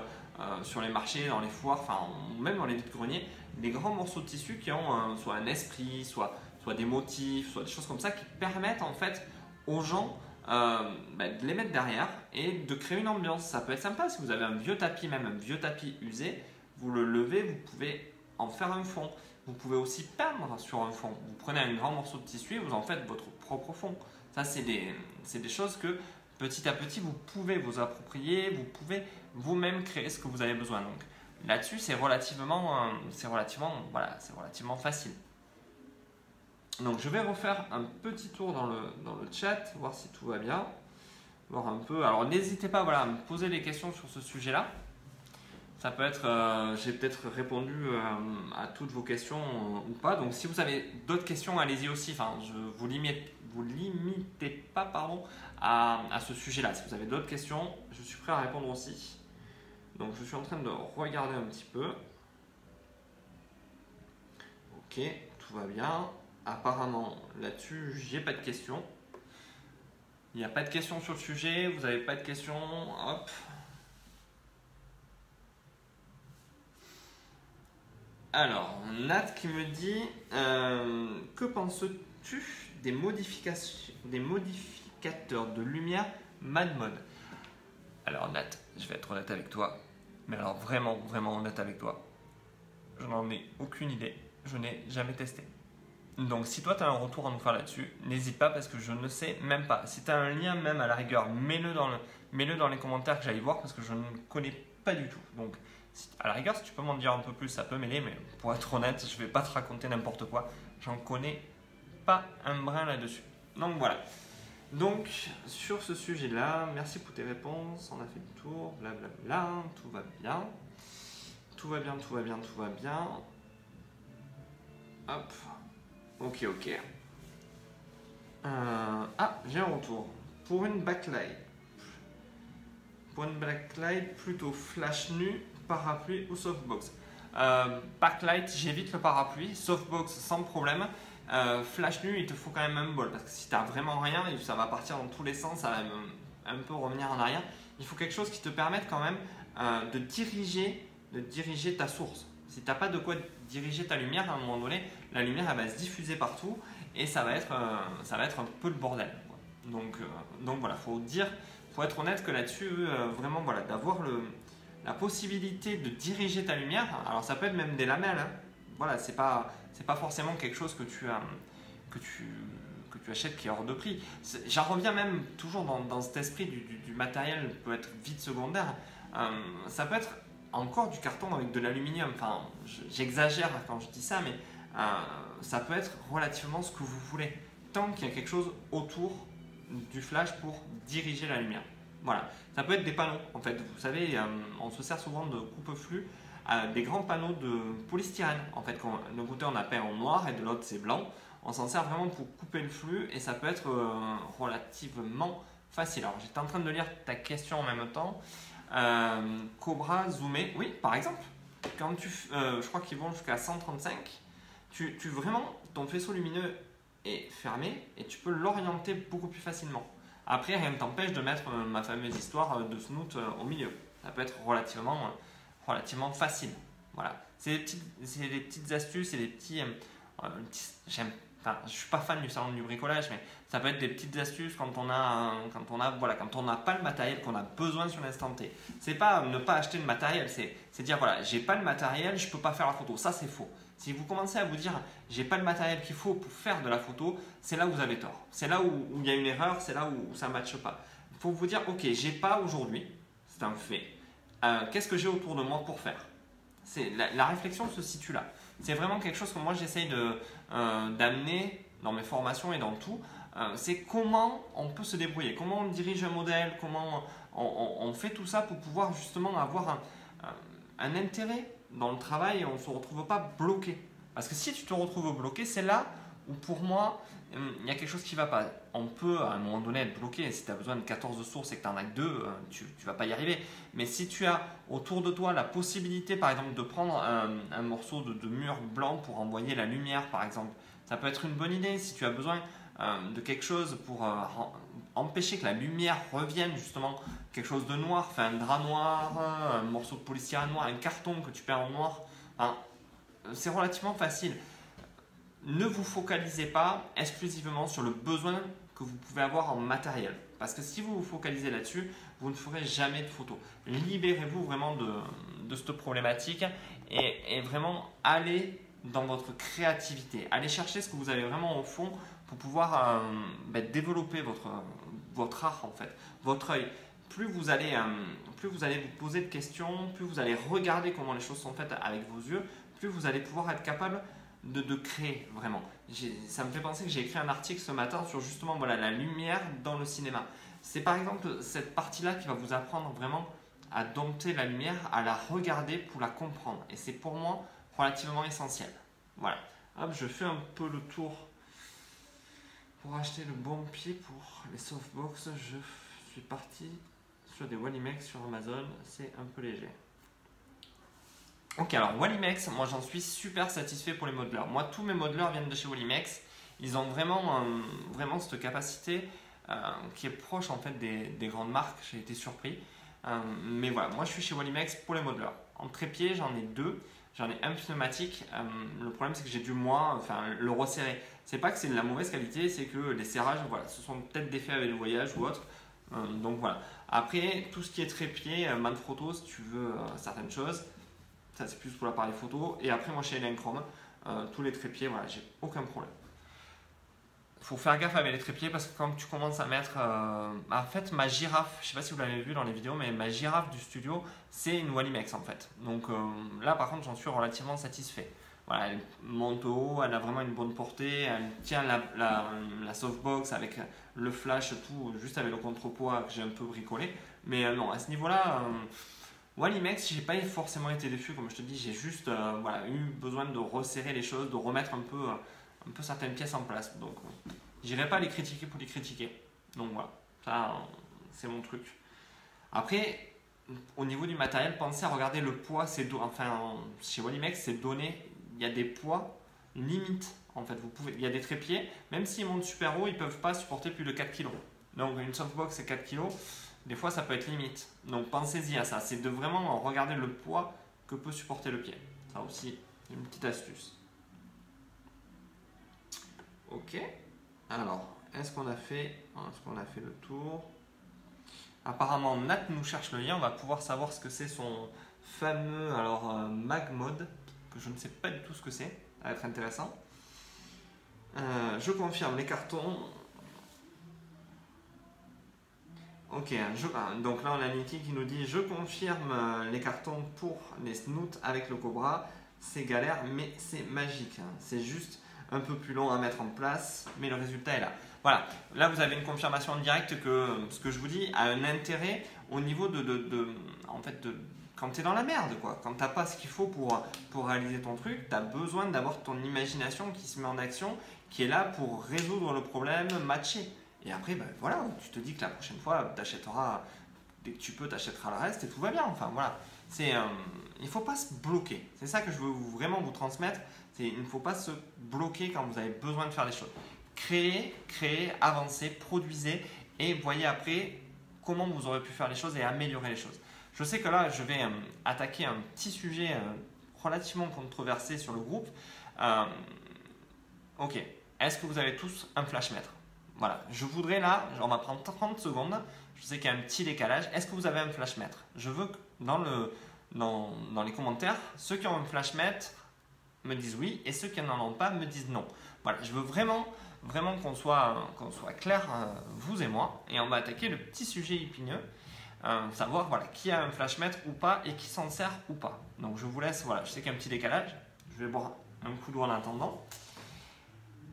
sur les marchés, dans les foires, enfin même dans les vides-greniers, des grands morceaux de tissu qui ont soit un esprit, soit des motifs, soit des choses comme ça qui permettent en fait aux gens de les mettre derrière et de créer une ambiance. Ça peut être sympa si vous avez un vieux tapis, même un vieux tapis usé, vous le levez, vous pouvez en faire un fond. Vous pouvez aussi peindre sur un fond. Vous prenez un grand morceau de tissu et vous en faites votre propre fond. Ça, c'est des choses que petit à petit vous pouvez vous approprier, vous pouvez vous-même créer ce que vous avez besoin. Donc là-dessus, c'est relativement facile. Donc je vais refaire un petit tour dans le chat, voir si tout va bien, voir un peu. Alors n'hésitez pas voilà, à me poser des questions sur ce sujet-là. Ça peut être, j'ai peut-être répondu à toutes vos questions ou pas. Donc si vous avez d'autres questions, allez-y aussi. Enfin, je vous limitez pas à ce sujet-là. Si vous avez d'autres questions, je suis prêt à répondre aussi. Donc je suis en train de regarder un petit peu. Ok, tout va bien. Apparemment, là-dessus, j'ai pas de questions. Il n'y a pas de questions sur le sujet. Vous n'avez pas de questions. Hop. Alors, Nat qui me dit que penses-tu des modificateurs de lumière Mad Mode? Alors Nat, je vais être honnête avec toi, mais alors vraiment honnête avec toi, je n'en ai aucune idée, je n'ai jamais testé. Donc si toi tu as un retour à nous faire là-dessus, n'hésite pas parce que je ne sais même pas. Si tu as un lien même à la rigueur, mets-le dans les commentaires que j'aille voir parce que je ne connais pas du tout. Donc à la rigueur, si tu peux m'en dire un peu plus, ça peut m'aider, mais pour être honnête, je ne vais pas te raconter n'importe quoi. J'en connais pas un brin là-dessus. Donc voilà. Donc sur ce sujet-là, merci pour tes réponses. On a fait le tour, blablabla, tout va bien. Tout va bien. Hop. Ok. J'ai un retour. Pour une backlight plutôt flash nu, parapluie ou softbox. Backlight, j'évite le parapluie. Softbox, sans problème. Flash nu, il te faut quand même un bol parce que si tu n'as vraiment rien, ça va partir dans tous les sens, ça va un peu revenir en arrière. Il faut quelque chose qui te permette quand même de diriger ta source. Si tu n'as pas de quoi diriger ta lumière, à un moment donné, la lumière elle va se diffuser partout et ça va être un peu le bordel. Donc voilà, faut être honnête que là-dessus, vraiment voilà, d'avoir la possibilité de diriger ta lumière. Alors ça peut être même des lamelles, hein. Voilà, c'est pas forcément quelque chose que que tu achètes qui est hors de prix. J'en reviens même toujours dans cet esprit du matériel peut être vite secondaire. Ça peut être encore du carton avec de l'aluminium. Enfin, j'exagère quand je dis ça, mais ça peut être relativement ce que vous voulez, tant qu'il y a quelque chose autour du flash pour diriger la lumière. Voilà, ça peut être des panneaux. En fait, vous savez, on se sert souvent de coupe-flux, des grands panneaux de polystyrène. En fait, d'un côté on a peint en noir et de l'autre c'est blanc. On s'en sert vraiment pour couper le flux et ça peut être relativement facile. Alors, j'étais en train de lire ta question en même temps. Cobra zoomé, oui, par exemple, quand je crois qu'ils vont jusqu'à 135, vraiment, ton faisceau lumineux est fermé et tu peux l'orienter beaucoup plus facilement. Après, rien ne t'empêche de mettre ma fameuse histoire de snoot au milieu. Ça peut être relativement facile. Voilà. C'est des petites astuces et des petits. Enfin, je suis pas fan du salon du bricolage, mais ça peut être des petites astuces quand on n'a pas le matériel qu'on a besoin sur l'instant T. C'est pas ne pas acheter le matériel, c'est dire voilà, j'ai pas le matériel, je peux pas faire la photo. Ça c'est faux. Si vous commencez à vous dire j'ai pas le matériel qu'il faut pour faire de la photo, c'est là où vous avez tort. C'est là où il y a une erreur, c'est là où ça ne matche pas. Il faut vous dire ok, j'ai pas aujourd'hui, c'est un fait. Qu'est-ce que j'ai autour de moi pour faire? La réflexion se situe là. C'est vraiment quelque chose que moi j'essaye d'amener dans mes formations et dans tout. C'est comment on peut se débrouiller, comment on dirige un modèle, comment on fait tout ça pour pouvoir justement avoir un intérêt dans le travail et on ne se retrouve pas bloqué. Parce que si tu te retrouves bloqué, c'est là où pour moi il y a quelque chose qui ne va pas. On peut à un moment donné être bloqué. Si tu as besoin de 14 sources et que tu n'en as que 2, tu ne vas pas y arriver. Mais si tu as autour de toi la possibilité par exemple de prendre un morceau de mur blanc pour envoyer la lumière par exemple, ça peut être une bonne idée. Si tu as besoin de quelque chose pour empêcher que la lumière revienne justement, quelque chose de noir, enfin, un drap noir, un morceau de polystyrène noir, un carton que tu peins en noir, enfin, c'est relativement facile. Ne vous focalisez pas exclusivement sur le besoin que vous pouvez avoir en matériel. Parce que si vous vous focalisez là-dessus, vous ne ferez jamais de photos. Libérez-vous vraiment de cette problématique et vraiment allez dans votre créativité. Allez chercher ce que vous avez vraiment au fond pour pouvoir développer votre art en fait, votre œil. Plus vous allez vous poser de questions, plus vous allez regarder comment les choses sont faites avec vos yeux, plus vous allez pouvoir être capable de créer vraiment. Ça me fait penser que j'ai écrit un article ce matin sur justement voilà, la lumière dans le cinéma. C'est par exemple cette partie-là qui va vous apprendre vraiment à dompter la lumière, à la regarder pour la comprendre. Et c'est pour moi relativement essentiel. Voilà. Hop, je fais un peu le tour pour acheter le bon pied pour les softbox. Je suis parti sur des Wallimex sur Amazon. C'est un peu léger. Ok, alors Wallimex, moi j'en suis super satisfait pour les modeleurs. Moi, tous mes modeleurs viennent de chez Wallimex. Ils ont vraiment cette capacité qui est proche en fait des grandes marques. J'ai été surpris. Mais voilà, moi je suis chez Wallimex pour les modeleurs. En trépied, j'en ai 2. J'en ai un pneumatique. Le problème, c'est que j'ai dû le resserrer. C'est pas que c'est de la mauvaise qualité, c'est que les serrages, voilà, ce sont peut-être des faits avec le voyage ou autre. Donc voilà. Après, tout ce qui est trépied, Manfrotto, si tu veux certaines choses. Ça, c'est plus pour l'appareil photo. Et après, moi, chez Elinchrom, tous les trépieds, voilà, j'ai aucun problème. Il faut faire gaffe avec les trépieds parce que quand tu commences à mettre. En fait, ma girafe, je ne sais pas si vous l'avez vu dans les vidéos, mais ma girafe du studio, c'est une Wallimex en fait. Donc là, par contre, j'en suis relativement satisfait. Voilà, elle monte haut, elle a vraiment une bonne portée, elle tient la softbox avec le flash, tout, juste avec le contrepoids que j'ai un peu bricolé. Mais non, à ce niveau-là. Wallimex, j'ai pas forcément été déçu, comme je te dis, j'ai juste eu besoin de resserrer les choses, de remettre un peu certaines pièces en place. Donc, j'irai pas les critiquer pour les critiquer. Donc voilà, ça, c'est mon truc. Après, au niveau du matériel, pensez à regarder le poids. Chez Wallimex, c'est donné, il y a des poids limites. En fait, il y a des trépieds, même s'ils montent super haut, ils peuvent pas supporter plus de 4 kg. Donc, une softbox, c'est 4 kg. Des fois, ça peut être limite. Donc, pensez-y à ça. C'est de vraiment regarder le poids que peut supporter le pied. Ça aussi, une petite astuce. Ok. Alors, est-ce qu'on a fait le tour? Apparemment, Nat nous cherche le lien. On va pouvoir savoir ce que c'est son fameux mag mode, que je ne sais pas du tout ce que c'est. Ça va être intéressant. Je confirme les cartons. Ok, donc là on a Niki qui nous dit je confirme les cartons pour les snoots avec le Cobra. C'est galère, mais c'est magique. C'est juste un peu plus long à mettre en place, mais le résultat est là. Voilà, là vous avez une confirmation en direct que ce que je vous dis a un intérêt au niveau quand tu es dans la merde, quoi. Quand tu n'as pas ce qu'il faut pour réaliser ton truc, tu as besoin d'avoir ton imagination qui se met en action, qui est là pour résoudre le problème, matcher. Et après, ben, voilà, tu te dis que la prochaine fois, t'achèteras, dès que tu peux, tu achèteras le reste et tout va bien. Enfin voilà, il ne faut pas se bloquer. C'est ça que je veux vraiment vous transmettre. Il ne faut pas se bloquer quand vous avez besoin de faire des choses. Créez, avancez, produisez et voyez après comment vous aurez pu faire les choses et améliorer les choses. Je sais que là, je vais attaquer un petit sujet relativement controversé sur le groupe. Ok, est-ce que vous avez tous un flashmètre? Voilà, je voudrais là, on va prendre 30 secondes, je sais qu'il y a un petit décalage. Est-ce que vous avez un flashmètre? Je veux que dans les commentaires, ceux qui ont un flashmètre me disent oui et ceux qui n'en ont pas me disent non. Voilà, je veux vraiment qu'on soit clair, vous et moi, et on va attaquer le petit sujet épineux, savoir voilà, qui a un flashmètre ou pas et qui s'en sert ou pas. Donc je vous laisse, voilà, je sais qu'il y a un petit décalage, je vais boire un coup d'eau en attendant.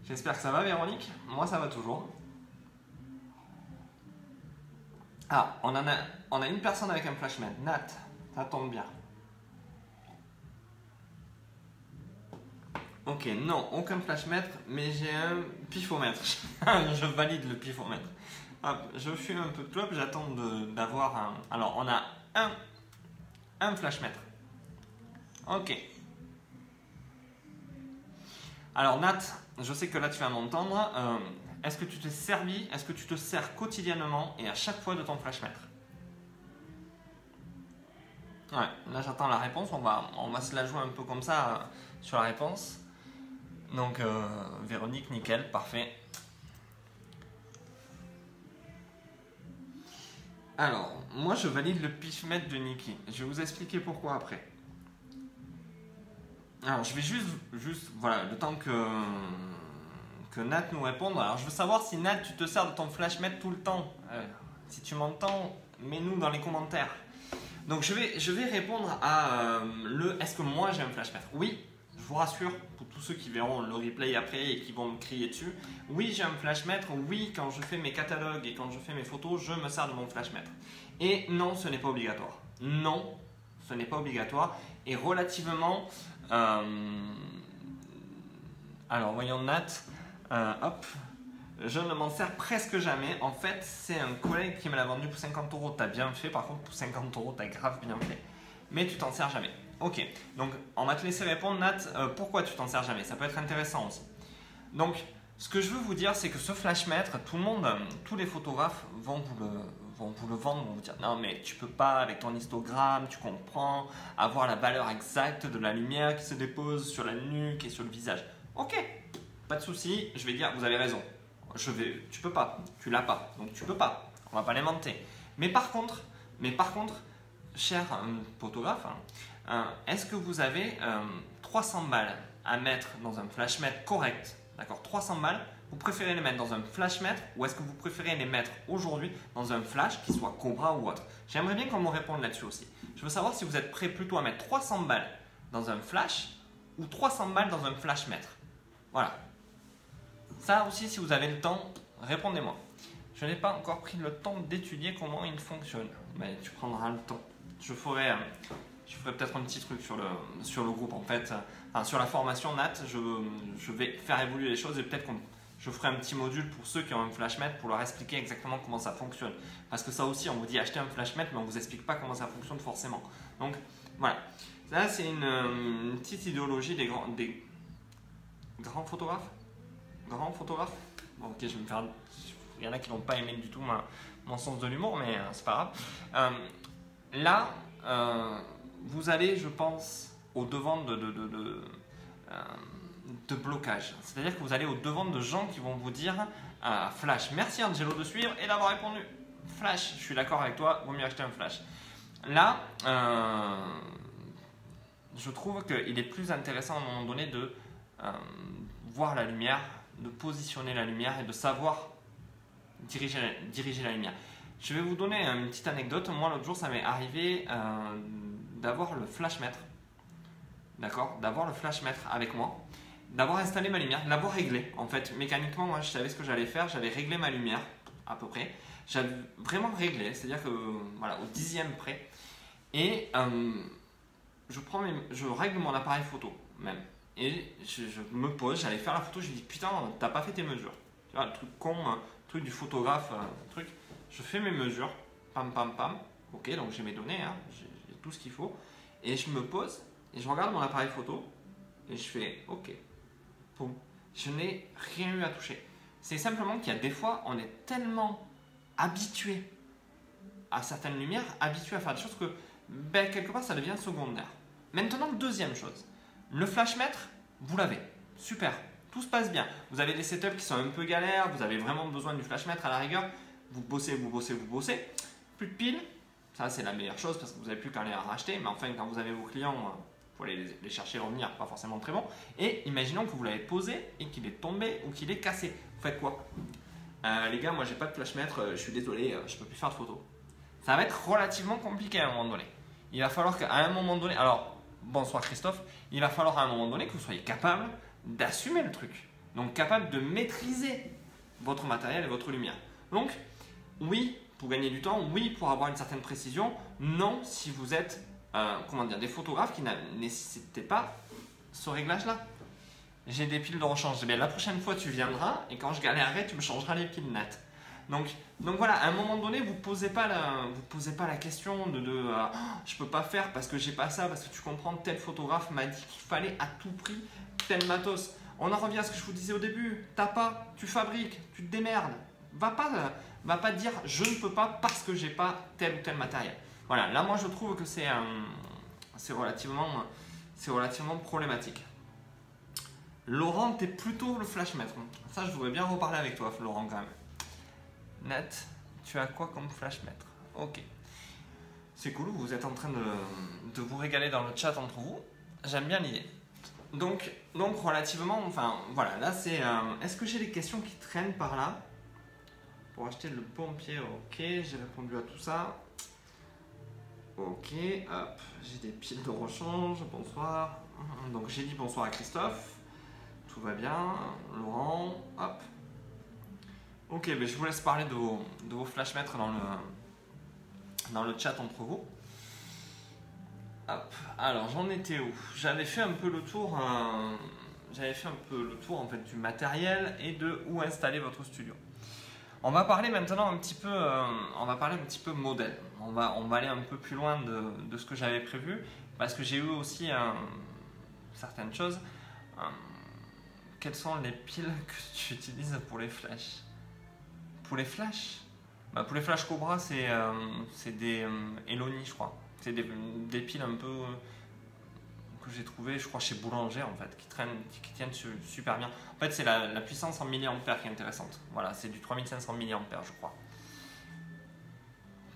J'espère que ça va, Véronique. Moi, ça va toujours. Ah, on a une personne avec un flashmètre. Nat, ça tombe bien. Ok, non, aucun flashmètre, mais j'ai un pifomètre. Je valide le pifomètre. Hop, je fume un peu de clope, j'attends d'avoir un... Alors, on a un flashmètre. Ok. Alors, Nat, je sais que là, tu vas m'entendre. Est-ce que tu t'es servi, est-ce que tu te sers quotidiennement et à chaque fois de ton flashmètre? Ouais, là, j'attends la réponse. On va se la jouer un peu comme ça sur la réponse. Donc, Véronique, nickel, parfait. Alors, moi, je valide le pifmètre de Niki. Je vais vous expliquer pourquoi après. Alors, je vais juste voilà, le temps que Nat nous réponde. Alors, je veux savoir si Nat, tu te sers de ton flashmètre tout le temps. Si tu m'entends, mets-nous dans les commentaires. Donc, je vais répondre à est-ce que moi j'ai un flashmètre? Oui, je vous rassure, pour tous ceux qui verront le replay après et qui vont me crier dessus. Oui, j'ai un flashmètre. Oui, quand je fais mes catalogues et quand je fais mes photos, je me sers de mon flashmètre. Et non, ce n'est pas obligatoire. Non, ce n'est pas obligatoire. Et relativement... alors, voyons Nat. Hop. Je ne m'en sers presque jamais. En fait, c'est un collègue qui me l'a vendu pour 50 €. T'as bien fait. Par contre, pour 50 €, t'as grave bien fait. Mais tu t'en sers jamais. Ok. Donc, on va te laisser répondre, Nat. Pourquoi tu t'en sers jamais? Ça peut être intéressant aussi. Donc, ce que je veux vous dire, c'est que ce flashmètre, tous les photographes vont vous le vendre, vont vous dire non mais tu peux pas avec ton histogramme, tu comprends, avoir la valeur exacte de la lumière qui se dépose sur la nuque et sur le visage. Ok, pas de souci, je vais dire vous avez raison. Tu peux pas, tu l'as pas, donc tu peux pas. On va pas l'inventer. Mais par contre, cher photographe, est-ce que vous avez 300 balles à mettre dans un flashmètre correct? D'accord, 300 balles, vous préférez les mettre dans un flashmètre ou est-ce que vous préférez les mettre aujourd'hui dans un flash qui soit Cobra ou autre? J'aimerais bien qu'on me réponde là-dessus aussi. Je veux savoir si vous êtes prêt plutôt à mettre 300 balles dans un flash ou 300 balles dans un flashmètre. Voilà. Ça aussi, si vous avez le temps, répondez-moi. Je n'ai pas encore pris le temps d'étudier comment il fonctionne. Mais tu prendras le temps. Je ferai peut-être un petit truc sur le groupe en fait. Enfin, sur la formation Nat, je vais faire évoluer les choses et peut-être que je ferai un petit module pour ceux qui ont un flashmètre pour leur expliquer exactement comment ça fonctionne. Parce que ça aussi, on vous dit acheter un flashmètre, mais on ne vous explique pas comment ça fonctionne forcément. Donc voilà. Là, c'est une petite idéologie des grands photographes. Grands photographes. Bon, ok, je vais me faire. Il y en a qui n'ont pas aimé du tout mon sens de l'humour, mais c'est pas grave. Là, vous allez, je pense, au devant de blocage. C'est-à-dire que vous allez au devant de gens qui vont vous dire flash. Merci Angelo de suivre et d'avoir répondu. Flash, je suis d'accord avec toi, vaut mieux acheter un flash. Là, je trouve qu'il est plus intéressant à un moment donné de voir la lumière, de positionner la lumière et de savoir diriger la lumière. Je vais vous donner une petite anecdote. Moi, l'autre jour, ça m'est arrivé d'avoir le flashmètre. D'accord, d'avoir le flashmètre avec moi, d'avoir installé ma lumière, de l'avoir réglé. En fait, mécaniquement, moi, je savais ce que j'allais faire. J'avais réglé ma lumière, à peu près. J'avais vraiment réglé, c'est-à-dire que, voilà, au 10e près. Et je règle mon appareil photo, même. Et je me pose, j'allais faire la photo, je me dis, putain, t'as pas fait tes mesures. Tu vois, le truc con, truc du photographe, truc. Je fais mes mesures, pam, pam, pam. Ok, donc j'ai mes données, hein, j'ai tout ce qu'il faut. Et je me pose. Et je regarde mon appareil photo et je fais OK. Boum. Je n'ai rien eu à toucher. C'est simplement qu'il y a des fois, on est tellement habitué à certaines lumières, habitué à faire des choses que quelque part ça devient secondaire. Maintenant, deuxième chose, le flashmètre, vous l'avez. Super, tout se passe bien. Vous avez des setups qui sont un peu galères, vous avez vraiment besoin du flashmètre à la rigueur. Vous bossez. Plus de piles, ça c'est la meilleure chose parce que vous n'avez plus qu'à les racheter. Mais enfin, quand vous avez vos clients, faut aller les chercher et revenir, pas forcément très bon. Et imaginons que vous l'avez posé et qu'il est tombé ou qu'il est cassé. Vous faites quoi? Les gars, moi j'ai pas de flashmètre, je suis désolé, je peux plus faire de photos. Ça va être relativement compliqué à un moment donné. Il va falloir qu'à un moment donné, alors bonsoir Christophe, il va falloir à un moment donné que vous soyez capable d'assumer le truc. Donc capable de maîtriser votre matériel et votre lumière. Donc oui, pour gagner du temps, oui, pour avoir une certaine précision, non si vous êtes des photographes qui ne nécessitaient pas ce réglage-là. J'ai des piles de rechange. Bien, la prochaine fois, tu viendras et quand je galérerai, tu me changeras les piles nettes. Donc voilà, à un moment donné, vous ne posez pas la question de je ne peux pas faire parce que j'ai pas ça, parce que tu comprends, tel photographe m'a dit qu'il fallait à tout prix tel matos. On en revient à ce que je vous disais au début. T'as pas, tu fabriques, tu te démerdes. Va pas dire je ne peux pas parce que j'ai pas tel ou tel matériel. Voilà, là moi je trouve que c'est relativement problématique. Laurent, t'es plutôt le flashmètre. Ça, je voudrais bien reparler avec toi, Laurent, quand même. Net, tu as quoi comme flashmètre? Ok. C'est cool, vous êtes en train de vous régaler dans le chat entre vous. J'aime bien l'idée. Donc relativement, enfin voilà, là c'est. Est-ce que j'ai des questions qui traînent par là? Pour acheter le pompier, ok, j'ai répondu à tout ça. Ok, hop, j'ai des piles de rechange, bonsoir. Donc j'ai dit bonsoir à Christophe. Tout va bien, Laurent, hop. Ok, mais je vous laisse parler de vos flashmètres dans le chat entre vous. Hop. Alors j'en étais où? J'avais fait un peu le tour en fait du matériel et de où installer votre studio. On va parler maintenant un petit peu modèle. On va aller un peu plus loin de ce que j'avais prévu parce que j'ai eu aussi certaines choses. Quelles sont les piles que tu utilises pour les flashs? Pour les flashs, pour les flash Cobra, c'est des Eloni, je crois. C'est des piles un peu que j'ai trouvé, je crois, chez Boulanger en fait, qui tiennent super bien. En fait, c'est la puissance en milliampères qui est intéressante. Voilà, c'est du 3500 milliampères, je crois.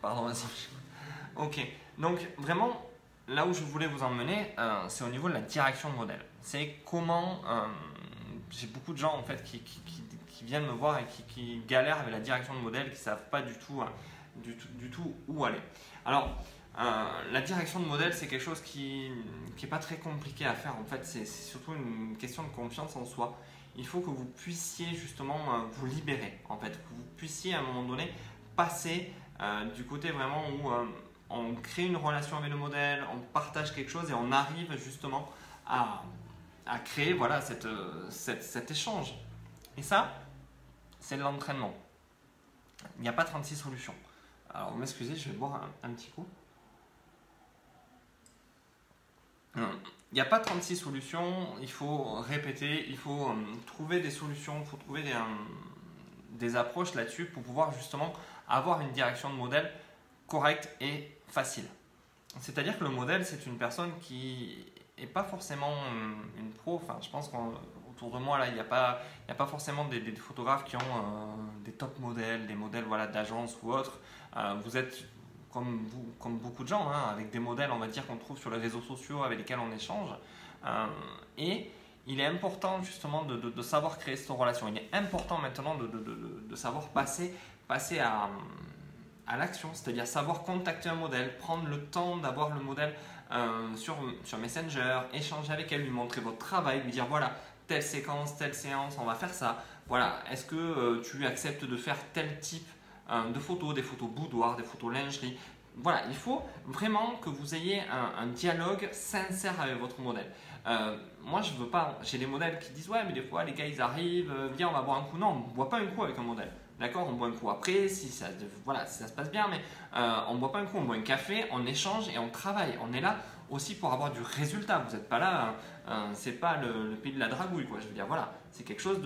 Pardon, vas-y. Ok, donc vraiment, là où je voulais vous emmener, c'est au niveau de la direction de modèle. C'est comment j'ai beaucoup de gens en fait qui viennent me voir et qui galèrent avec la direction de modèle, qui ne savent pas du tout où aller. Alors, la direction de modèle, c'est quelque chose qui n'est pas très compliqué à faire. En fait, c'est surtout une question de confiance en soi. Il faut que vous puissiez justement vous libérer, en fait, que vous puissiez à un moment donné passer du côté vraiment où on crée une relation avec le modèle, on partage quelque chose et on arrive justement à créer voilà, cet échange. Et ça, c'est de l'entraînement. Il n'y a pas 36 solutions. Alors, vous m'excusez, je vais boire un petit coup. Il n'y a pas 36 solutions, il faut répéter, il faut trouver des solutions, il faut trouver des approches là-dessus pour pouvoir justement avoir une direction de modèle correcte et facile. C'est-à-dire que le modèle, c'est une personne qui est pas forcément une pro. Enfin, je pense qu'autour de moi, là, il n'y a pas forcément des photographes qui ont des top modèles, des modèles voilà, d'agence ou autres. Vous êtes comme beaucoup de gens, hein, avec des modèles, on va dire, qu'on trouve sur les réseaux sociaux avec lesquels on échange. Et il est important justement de savoir créer cette relation. Il est important maintenant de savoir passer à l'action, c'est-à-dire savoir contacter un modèle, prendre le temps d'avoir le modèle sur Messenger, échanger avec elle, lui montrer votre travail, lui dire voilà, telle séquence, telle séance, on va faire ça. Voilà, est-ce que tu acceptes de faire tel type de photos, des photos boudoir, des photos lingerie. Voilà, il faut vraiment que vous ayez un dialogue sincère avec votre modèle. Moi, je veux pas. J'ai des modèles qui disent ouais, mais des fois les gars ils arrivent, viens, on va boire un coup. Non, on ne boit pas un coup avec un modèle. D'accord, on boit un coup après, si ça se passe bien, mais on ne boit pas un coup, on boit un café, on échange et on travaille. On est là aussi pour avoir du résultat. Vous n'êtes pas là, c'est pas le pays de la dragouille, quoi. Je veux dire, voilà, c'est quelque chose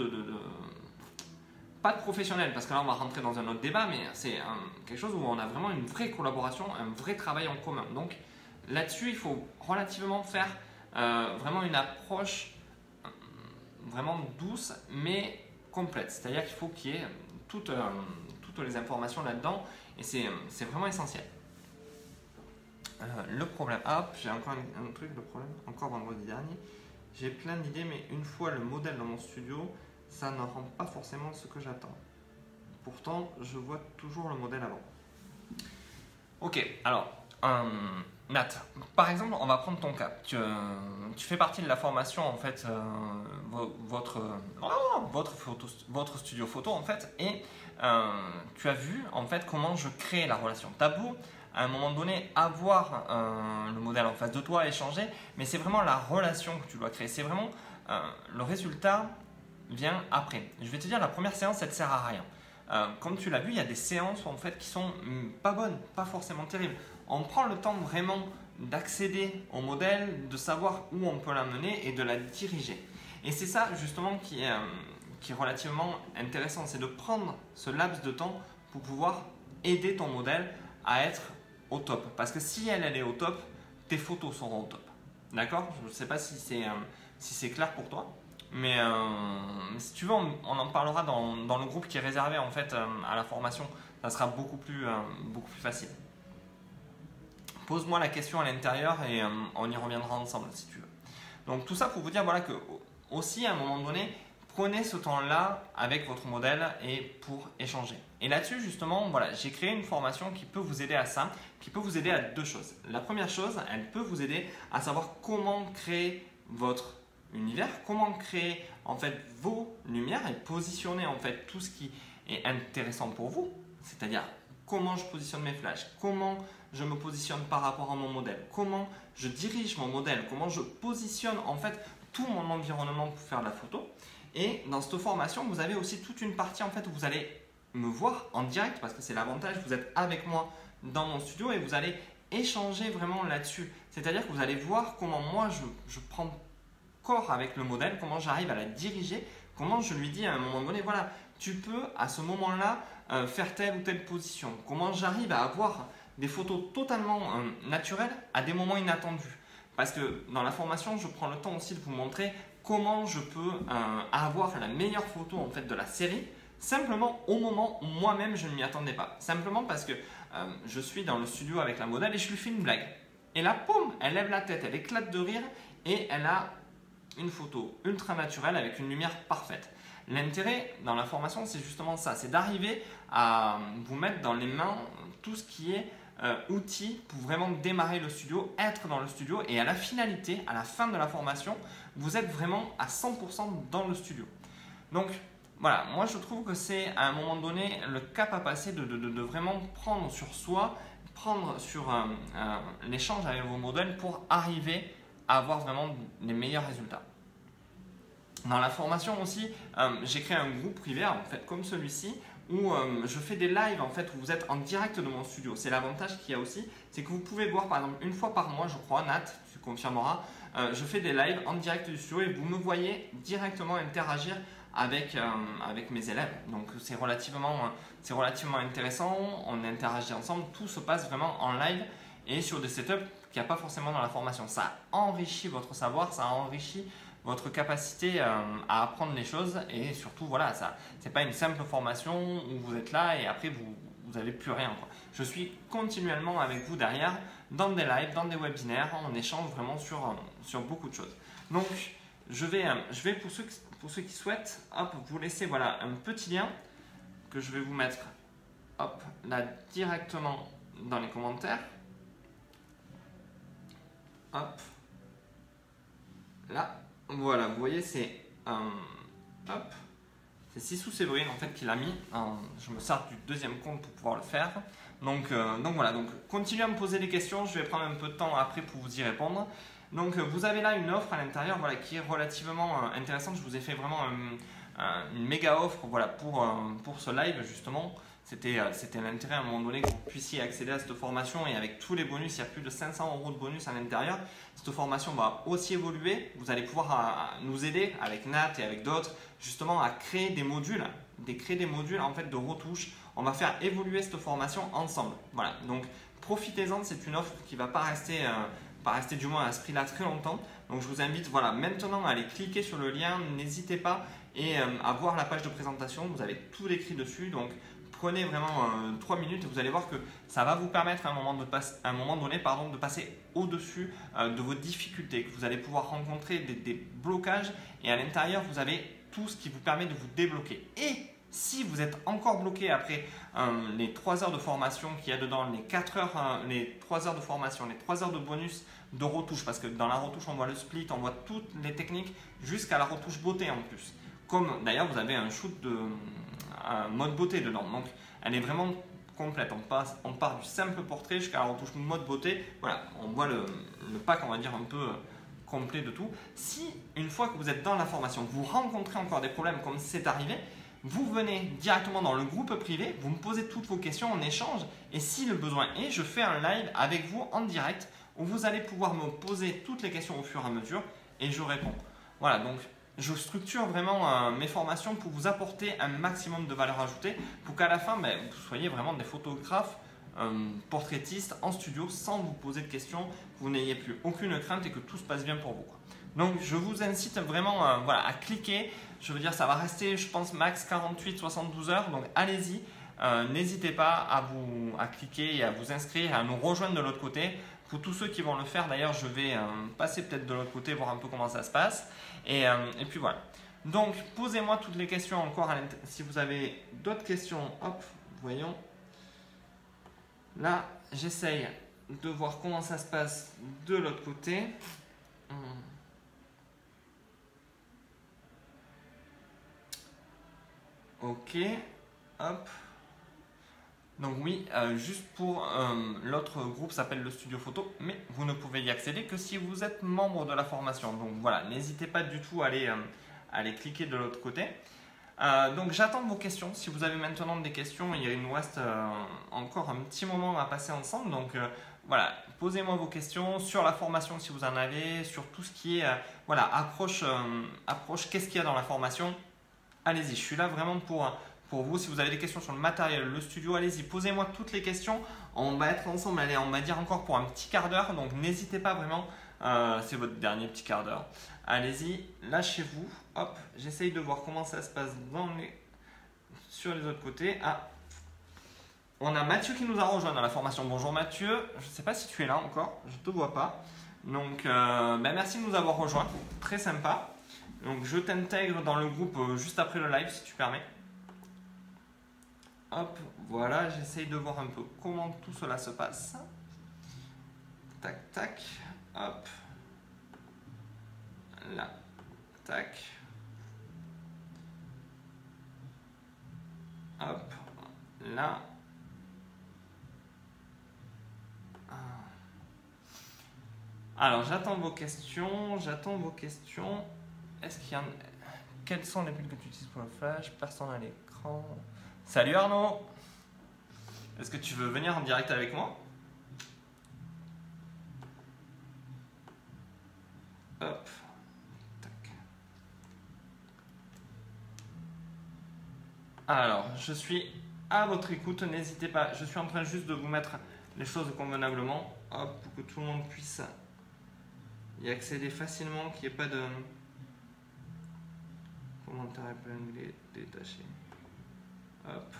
pas de professionnel, parce que là on va rentrer dans un autre débat, mais c'est quelque chose où on a vraiment une vraie collaboration, un vrai travail en commun. Donc là-dessus, il faut relativement faire vraiment une approche vraiment douce, mais complète. C'est-à-dire qu'il faut qu'il y ait toutes les informations là-dedans, et c'est vraiment essentiel. Le problème, j'ai encore un truc, le problème, encore vendredi dernier, j'ai plein d'idées, mais une fois le modèle dans mon studio, ça ne rend pas forcément ce que j'attends. Pourtant, je vois toujours le modèle avant. Ok, alors, Nat, par exemple, on va prendre ton cas. Tu fais partie de la formation, en fait, votre studio photo, en fait, et tu as vu, en fait, comment je crée la relation. T'as beau, à un moment donné, avoir le modèle en face de toi, échanger, mais c'est vraiment la relation que tu dois créer. C'est vraiment le résultat vient après. Je vais te dire, la première séance, ça ne te sert à rien. Comme tu l'as vu, il y a des séances en fait qui sont pas bonnes, pas forcément terribles. On prend le temps vraiment d'accéder au modèle, de savoir où on peut l'amener et de la diriger. Et c'est ça justement qui est relativement intéressant, c'est de prendre ce laps de temps pour pouvoir aider ton modèle à être au top. Parce que si elle est au top, tes photos seront au top. D'accord? Je ne sais pas si c'est clair pour toi. Mais si tu veux, on en parlera dans le groupe qui est réservé en fait à la formation. Ça sera beaucoup plus facile. Pose-moi la question à l'intérieur et on y reviendra ensemble si tu veux. Donc tout ça pour vous dire voilà que aussi à un moment donné, prenez ce temps-là avec votre modèle et pour échanger. Et là-dessus justement, voilà, j'ai créé une formation qui peut vous aider à ça, qui peut vous aider à deux choses. La première chose, elle peut vous aider à savoir comment créer votre univers, comment créer en fait vos lumières et positionner en fait tout ce qui est intéressant pour vous, c'est-à-dire comment je positionne mes flashs, comment je me positionne par rapport à mon modèle, comment je dirige mon modèle, comment je positionne en fait tout mon environnement pour faire de la photo. Et dans cette formation, vous avez aussi toute une partie en fait où vous allez me voir en direct parce que c'est l'avantage, vous êtes avec moi dans mon studio et vous allez échanger vraiment là-dessus. C'est-à-dire que vous allez voir comment moi je prends corps avec le modèle, comment j'arrive à la diriger, comment je lui dis à un moment donné, voilà, tu peux à ce moment-là faire telle ou telle position, comment j'arrive à avoir des photos totalement naturelles à des moments inattendus. Parce que dans la formation, je prends le temps aussi de vous montrer comment je peux avoir la meilleure photo en fait de la série, simplement au moment où moi-même je ne m'y attendais pas. Simplement parce que je suis dans le studio avec la modèle et je lui fais une blague. Et là, poum, elle lève la tête, elle éclate de rire et elle a une photo ultra naturelle avec une lumière parfaite. L'intérêt dans la formation, c'est justement ça, c'est d'arriver à vous mettre dans les mains tout ce qui est outils pour vraiment démarrer le studio, être dans le studio et à la finalité, à la fin de la formation, vous êtes vraiment à 100% dans le studio. Donc voilà, moi je trouve que c'est à un moment donné le cap à passer de vraiment prendre sur soi, prendre sur l'échange avec vos modèles pour arriver à avoir vraiment les meilleurs résultats. Dans la formation aussi, j'ai créé un groupe privé en fait comme celui-ci où je fais des lives en fait où vous êtes en direct de mon studio. C'est l'avantage qu'il y a aussi, c'est que vous pouvez voir par exemple une fois par mois, je crois, Nat, tu confirmeras, je fais des lives en direct du studio et vous me voyez directement interagir avec mes élèves. Donc c'est relativement intéressant, on interagit ensemble, tout se passe vraiment en live et sur des setups qu'il n'y a pas forcément dans la formation. Ça enrichit votre savoir, ça enrichit votre capacité à apprendre les choses et surtout, voilà, ce n'est pas une simple formation où vous êtes là et après vous n'avez plus rien, quoi. Je suis continuellement avec vous derrière dans des lives, dans des webinaires, on échange vraiment sur beaucoup de choses. Donc, je vais pour ceux qui souhaitent, hop, vous laisser voilà, un petit lien que je vais vous mettre hop, là directement dans les commentaires. Hop, là, voilà, vous voyez, c'est hop, c'est Sissou Séverine en fait qui l'a mis. Je me sers du deuxième compte pour pouvoir le faire. Donc voilà, donc continuez à me poser des questions, je vais prendre un peu de temps après pour vous y répondre. Donc vous avez là une offre à l'intérieur voilà, qui est relativement intéressante. Je vous ai fait vraiment une méga offre voilà, pour ce live justement. C'était l'intérêt à un moment donné que vous puissiez accéder à cette formation et avec tous les bonus, il y a plus de 500 € de bonus à l'intérieur. Cette formation va aussi évoluer. Vous allez pouvoir nous aider avec Nat et avec d'autres justement à créer des modules, en fait de retouches. On va faire évoluer cette formation ensemble. Voilà, donc profitez-en, c'est une offre qui ne va pas rester du moins à ce prix-là très longtemps. Donc je vous invite voilà, maintenant à aller cliquer sur le lien, n'hésitez pas et à voir la page de présentation, vous avez tout écrit dessus. Donc prenez vraiment 3 minutes et vous allez voir que ça va vous permettre à un moment donné de passer au-dessus de vos difficultés, que vous allez pouvoir rencontrer des blocages et à l'intérieur vous avez tout ce qui vous permet de vous débloquer. Et si vous êtes encore bloqué après les 3 heures de formation qu'il y a dedans, les 3 heures de formation, les 3 heures de bonus de retouche, parce que dans la retouche on voit le split, on voit toutes les techniques jusqu'à la retouche beauté en plus. Comme d'ailleurs vous avez un shoot de mode beauté dedans, donc elle est vraiment complète. On part du simple portrait jusqu'à la retouche mode beauté. Voilà, on voit le pack on va dire un peu complet de tout. Si une fois que vous êtes dans la formation, vous rencontrez encore des problèmes comme c'est arrivé, vous venez directement dans le groupe privé, vous me posez toutes vos questions en échange et si le besoin est, je fais un live avec vous en direct où vous allez pouvoir me poser toutes les questions au fur et à mesure et je réponds. Voilà, donc je structure vraiment mes formations pour vous apporter un maximum de valeur ajoutée pour qu'à la fin, vous soyez vraiment des photographes portraitistes en studio sans vous poser de questions, que vous n'ayez plus aucune crainte et que tout se passe bien pour vous, quoi. Donc je vous incite vraiment voilà, à cliquer. Je veux dire, ça va rester, je pense, max 48-72 heures. Donc allez-y, n'hésitez pas à cliquer et à vous inscrire et à nous rejoindre de l'autre côté. Pour tous ceux qui vont le faire, d'ailleurs, je vais passer peut-être de l'autre côté, voir un peu comment ça se passe. Et puis voilà. Donc, posez-moi toutes les questions encore. Si vous avez d'autres questions, hop, voyons. Là, j'essaye de voir comment ça se passe de l'autre côté. Ok, hop. Donc oui, juste pour l'autre groupe s'appelle le studio photo, mais vous ne pouvez y accéder que si vous êtes membre de la formation. Donc voilà, n'hésitez pas du tout à aller cliquer de l'autre côté. Donc j'attends vos questions. Si vous avez maintenant des questions, il nous reste encore un petit moment à passer ensemble. Donc voilà, posez-moi vos questions sur la formation si vous en avez, sur tout ce qui est voilà, approche, qu'est-ce qu'il y a dans la formation. Allez-y, je suis là vraiment pour vous. Si vous avez des questions sur le matériel, le studio, allez-y, posez-moi toutes les questions. On va être ensemble, allez, on va dire encore pour un petit quart d'heure. Donc n'hésitez pas vraiment, c'est votre dernier petit quart d'heure. Allez-y, lâchez-vous. Hop, j'essaye de voir comment ça se passe sur les autres côtés. Ah, on a Mathieu qui nous a rejoint dans la formation. Bonjour Mathieu, je ne sais pas si tu es là encore, je ne te vois pas. Donc merci de nous avoir rejoints, très sympa. Donc je t'intègre dans le groupe juste après le live si tu permets. Hop, voilà, j'essaye de voir un peu comment tout cela se passe. Tac, tac, hop. Là, tac. Hop, là. Alors, j'attends vos questions, Est-ce qu'il y a Quels sont les bulles que tu utilises pour le flash? Personne à l'écran. Salut Arnaud. Est-ce que tu veux venir en direct avec moi? Hop. Tac. Alors, je suis à votre écoute, n'hésitez pas. Je suis en train juste de vous mettre les choses convenablement. hop, pour que tout le monde puisse y accéder facilement, qu'il n'y ait pas de commentaires épinglés détachés. Hop,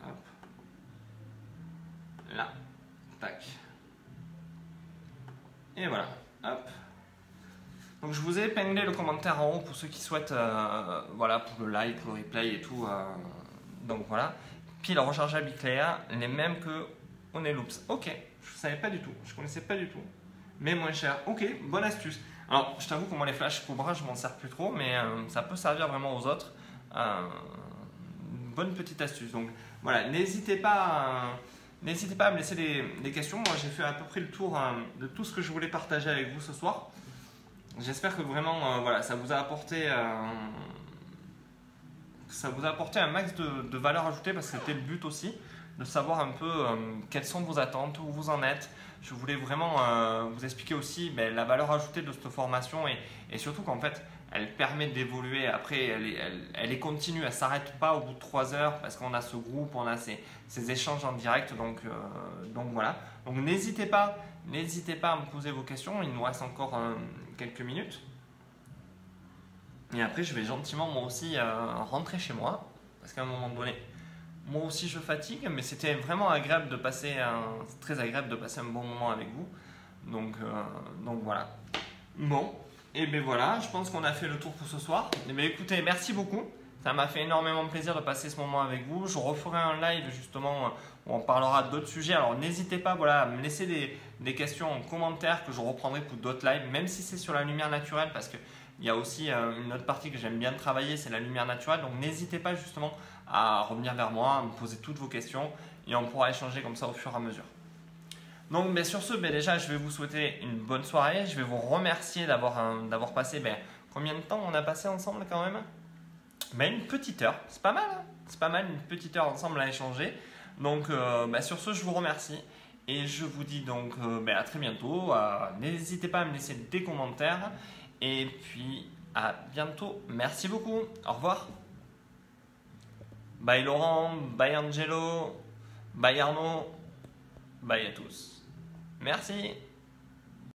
hop, là, tac. Et voilà, hop. Donc je vous ai épinglé le commentaire en haut pour ceux qui souhaitent, voilà, pour le like, le replay et tout. Donc voilà. Piles rechargeables Iclea, les mêmes que Oneloops. Ok, je ne savais pas du tout, je ne connaissais pas du tout. Mais moins cher. Ok, bonne astuce. Alors je t'avoue que moi les flashs Cobra, je m'en sers plus trop, mais ça peut servir vraiment aux autres. Bonne petite astuce. Donc voilà, n'hésitez pas à me laisser des questions. Moi j'ai fait à peu près le tour de tout ce que je voulais partager avec vous ce soir. J'espère que vraiment voilà, ça vous a apporté un max de valeur ajoutée, parce que c'était le but aussi, de savoir un peu quelles sont vos attentes, où vous en êtes. Je voulais vraiment vous expliquer aussi la valeur ajoutée de cette formation et surtout qu'en fait elle permet d'évoluer. Après elle est continue, elle ne s'arrête pas au bout de 3 heures parce qu'on a ce groupe, on a ces échanges en direct, donc voilà. Donc n'hésitez pas à me poser vos questions, il nous reste encore quelques minutes. Et après, je vais gentiment moi aussi rentrer chez moi, parce qu'à un moment donné, moi aussi je fatigue, mais c'était vraiment agréable de passer très agréable de passer un bon moment avec vous. Donc voilà. Bon, et ben voilà, je pense qu'on a fait le tour pour ce soir. Et ben écoutez, merci beaucoup. Ça m'a fait énormément plaisir de passer ce moment avec vous. Je referai un live justement où on parlera d'autres sujets. Alors n'hésitez pas, voilà, à me laisser des questions en commentaire que je reprendrai pour d'autres lives, même si c'est sur la lumière naturelle, parce que il y a aussi une autre partie que j'aime bien travailler, c'est la lumière naturelle. Donc n'hésitez pas justement à revenir vers moi, à me poser toutes vos questions et on pourra échanger comme ça au fur et à mesure. Donc sur ce, déjà je vais vous souhaiter une bonne soirée. Je vais vous remercier d'avoir passé, combien de temps on a passé ensemble quand même? Une petite heure, c'est pas mal, hein, c'est pas mal, une petite heure ensemble à échanger. Donc sur ce, je vous remercie et je vous dis donc à très bientôt. N'hésitez pas à me laisser des commentaires. Et puis à bientôt. Merci beaucoup. Au revoir. Bye Laurent. Bye Angelo. Bye Arnaud. Bye à tous. Merci.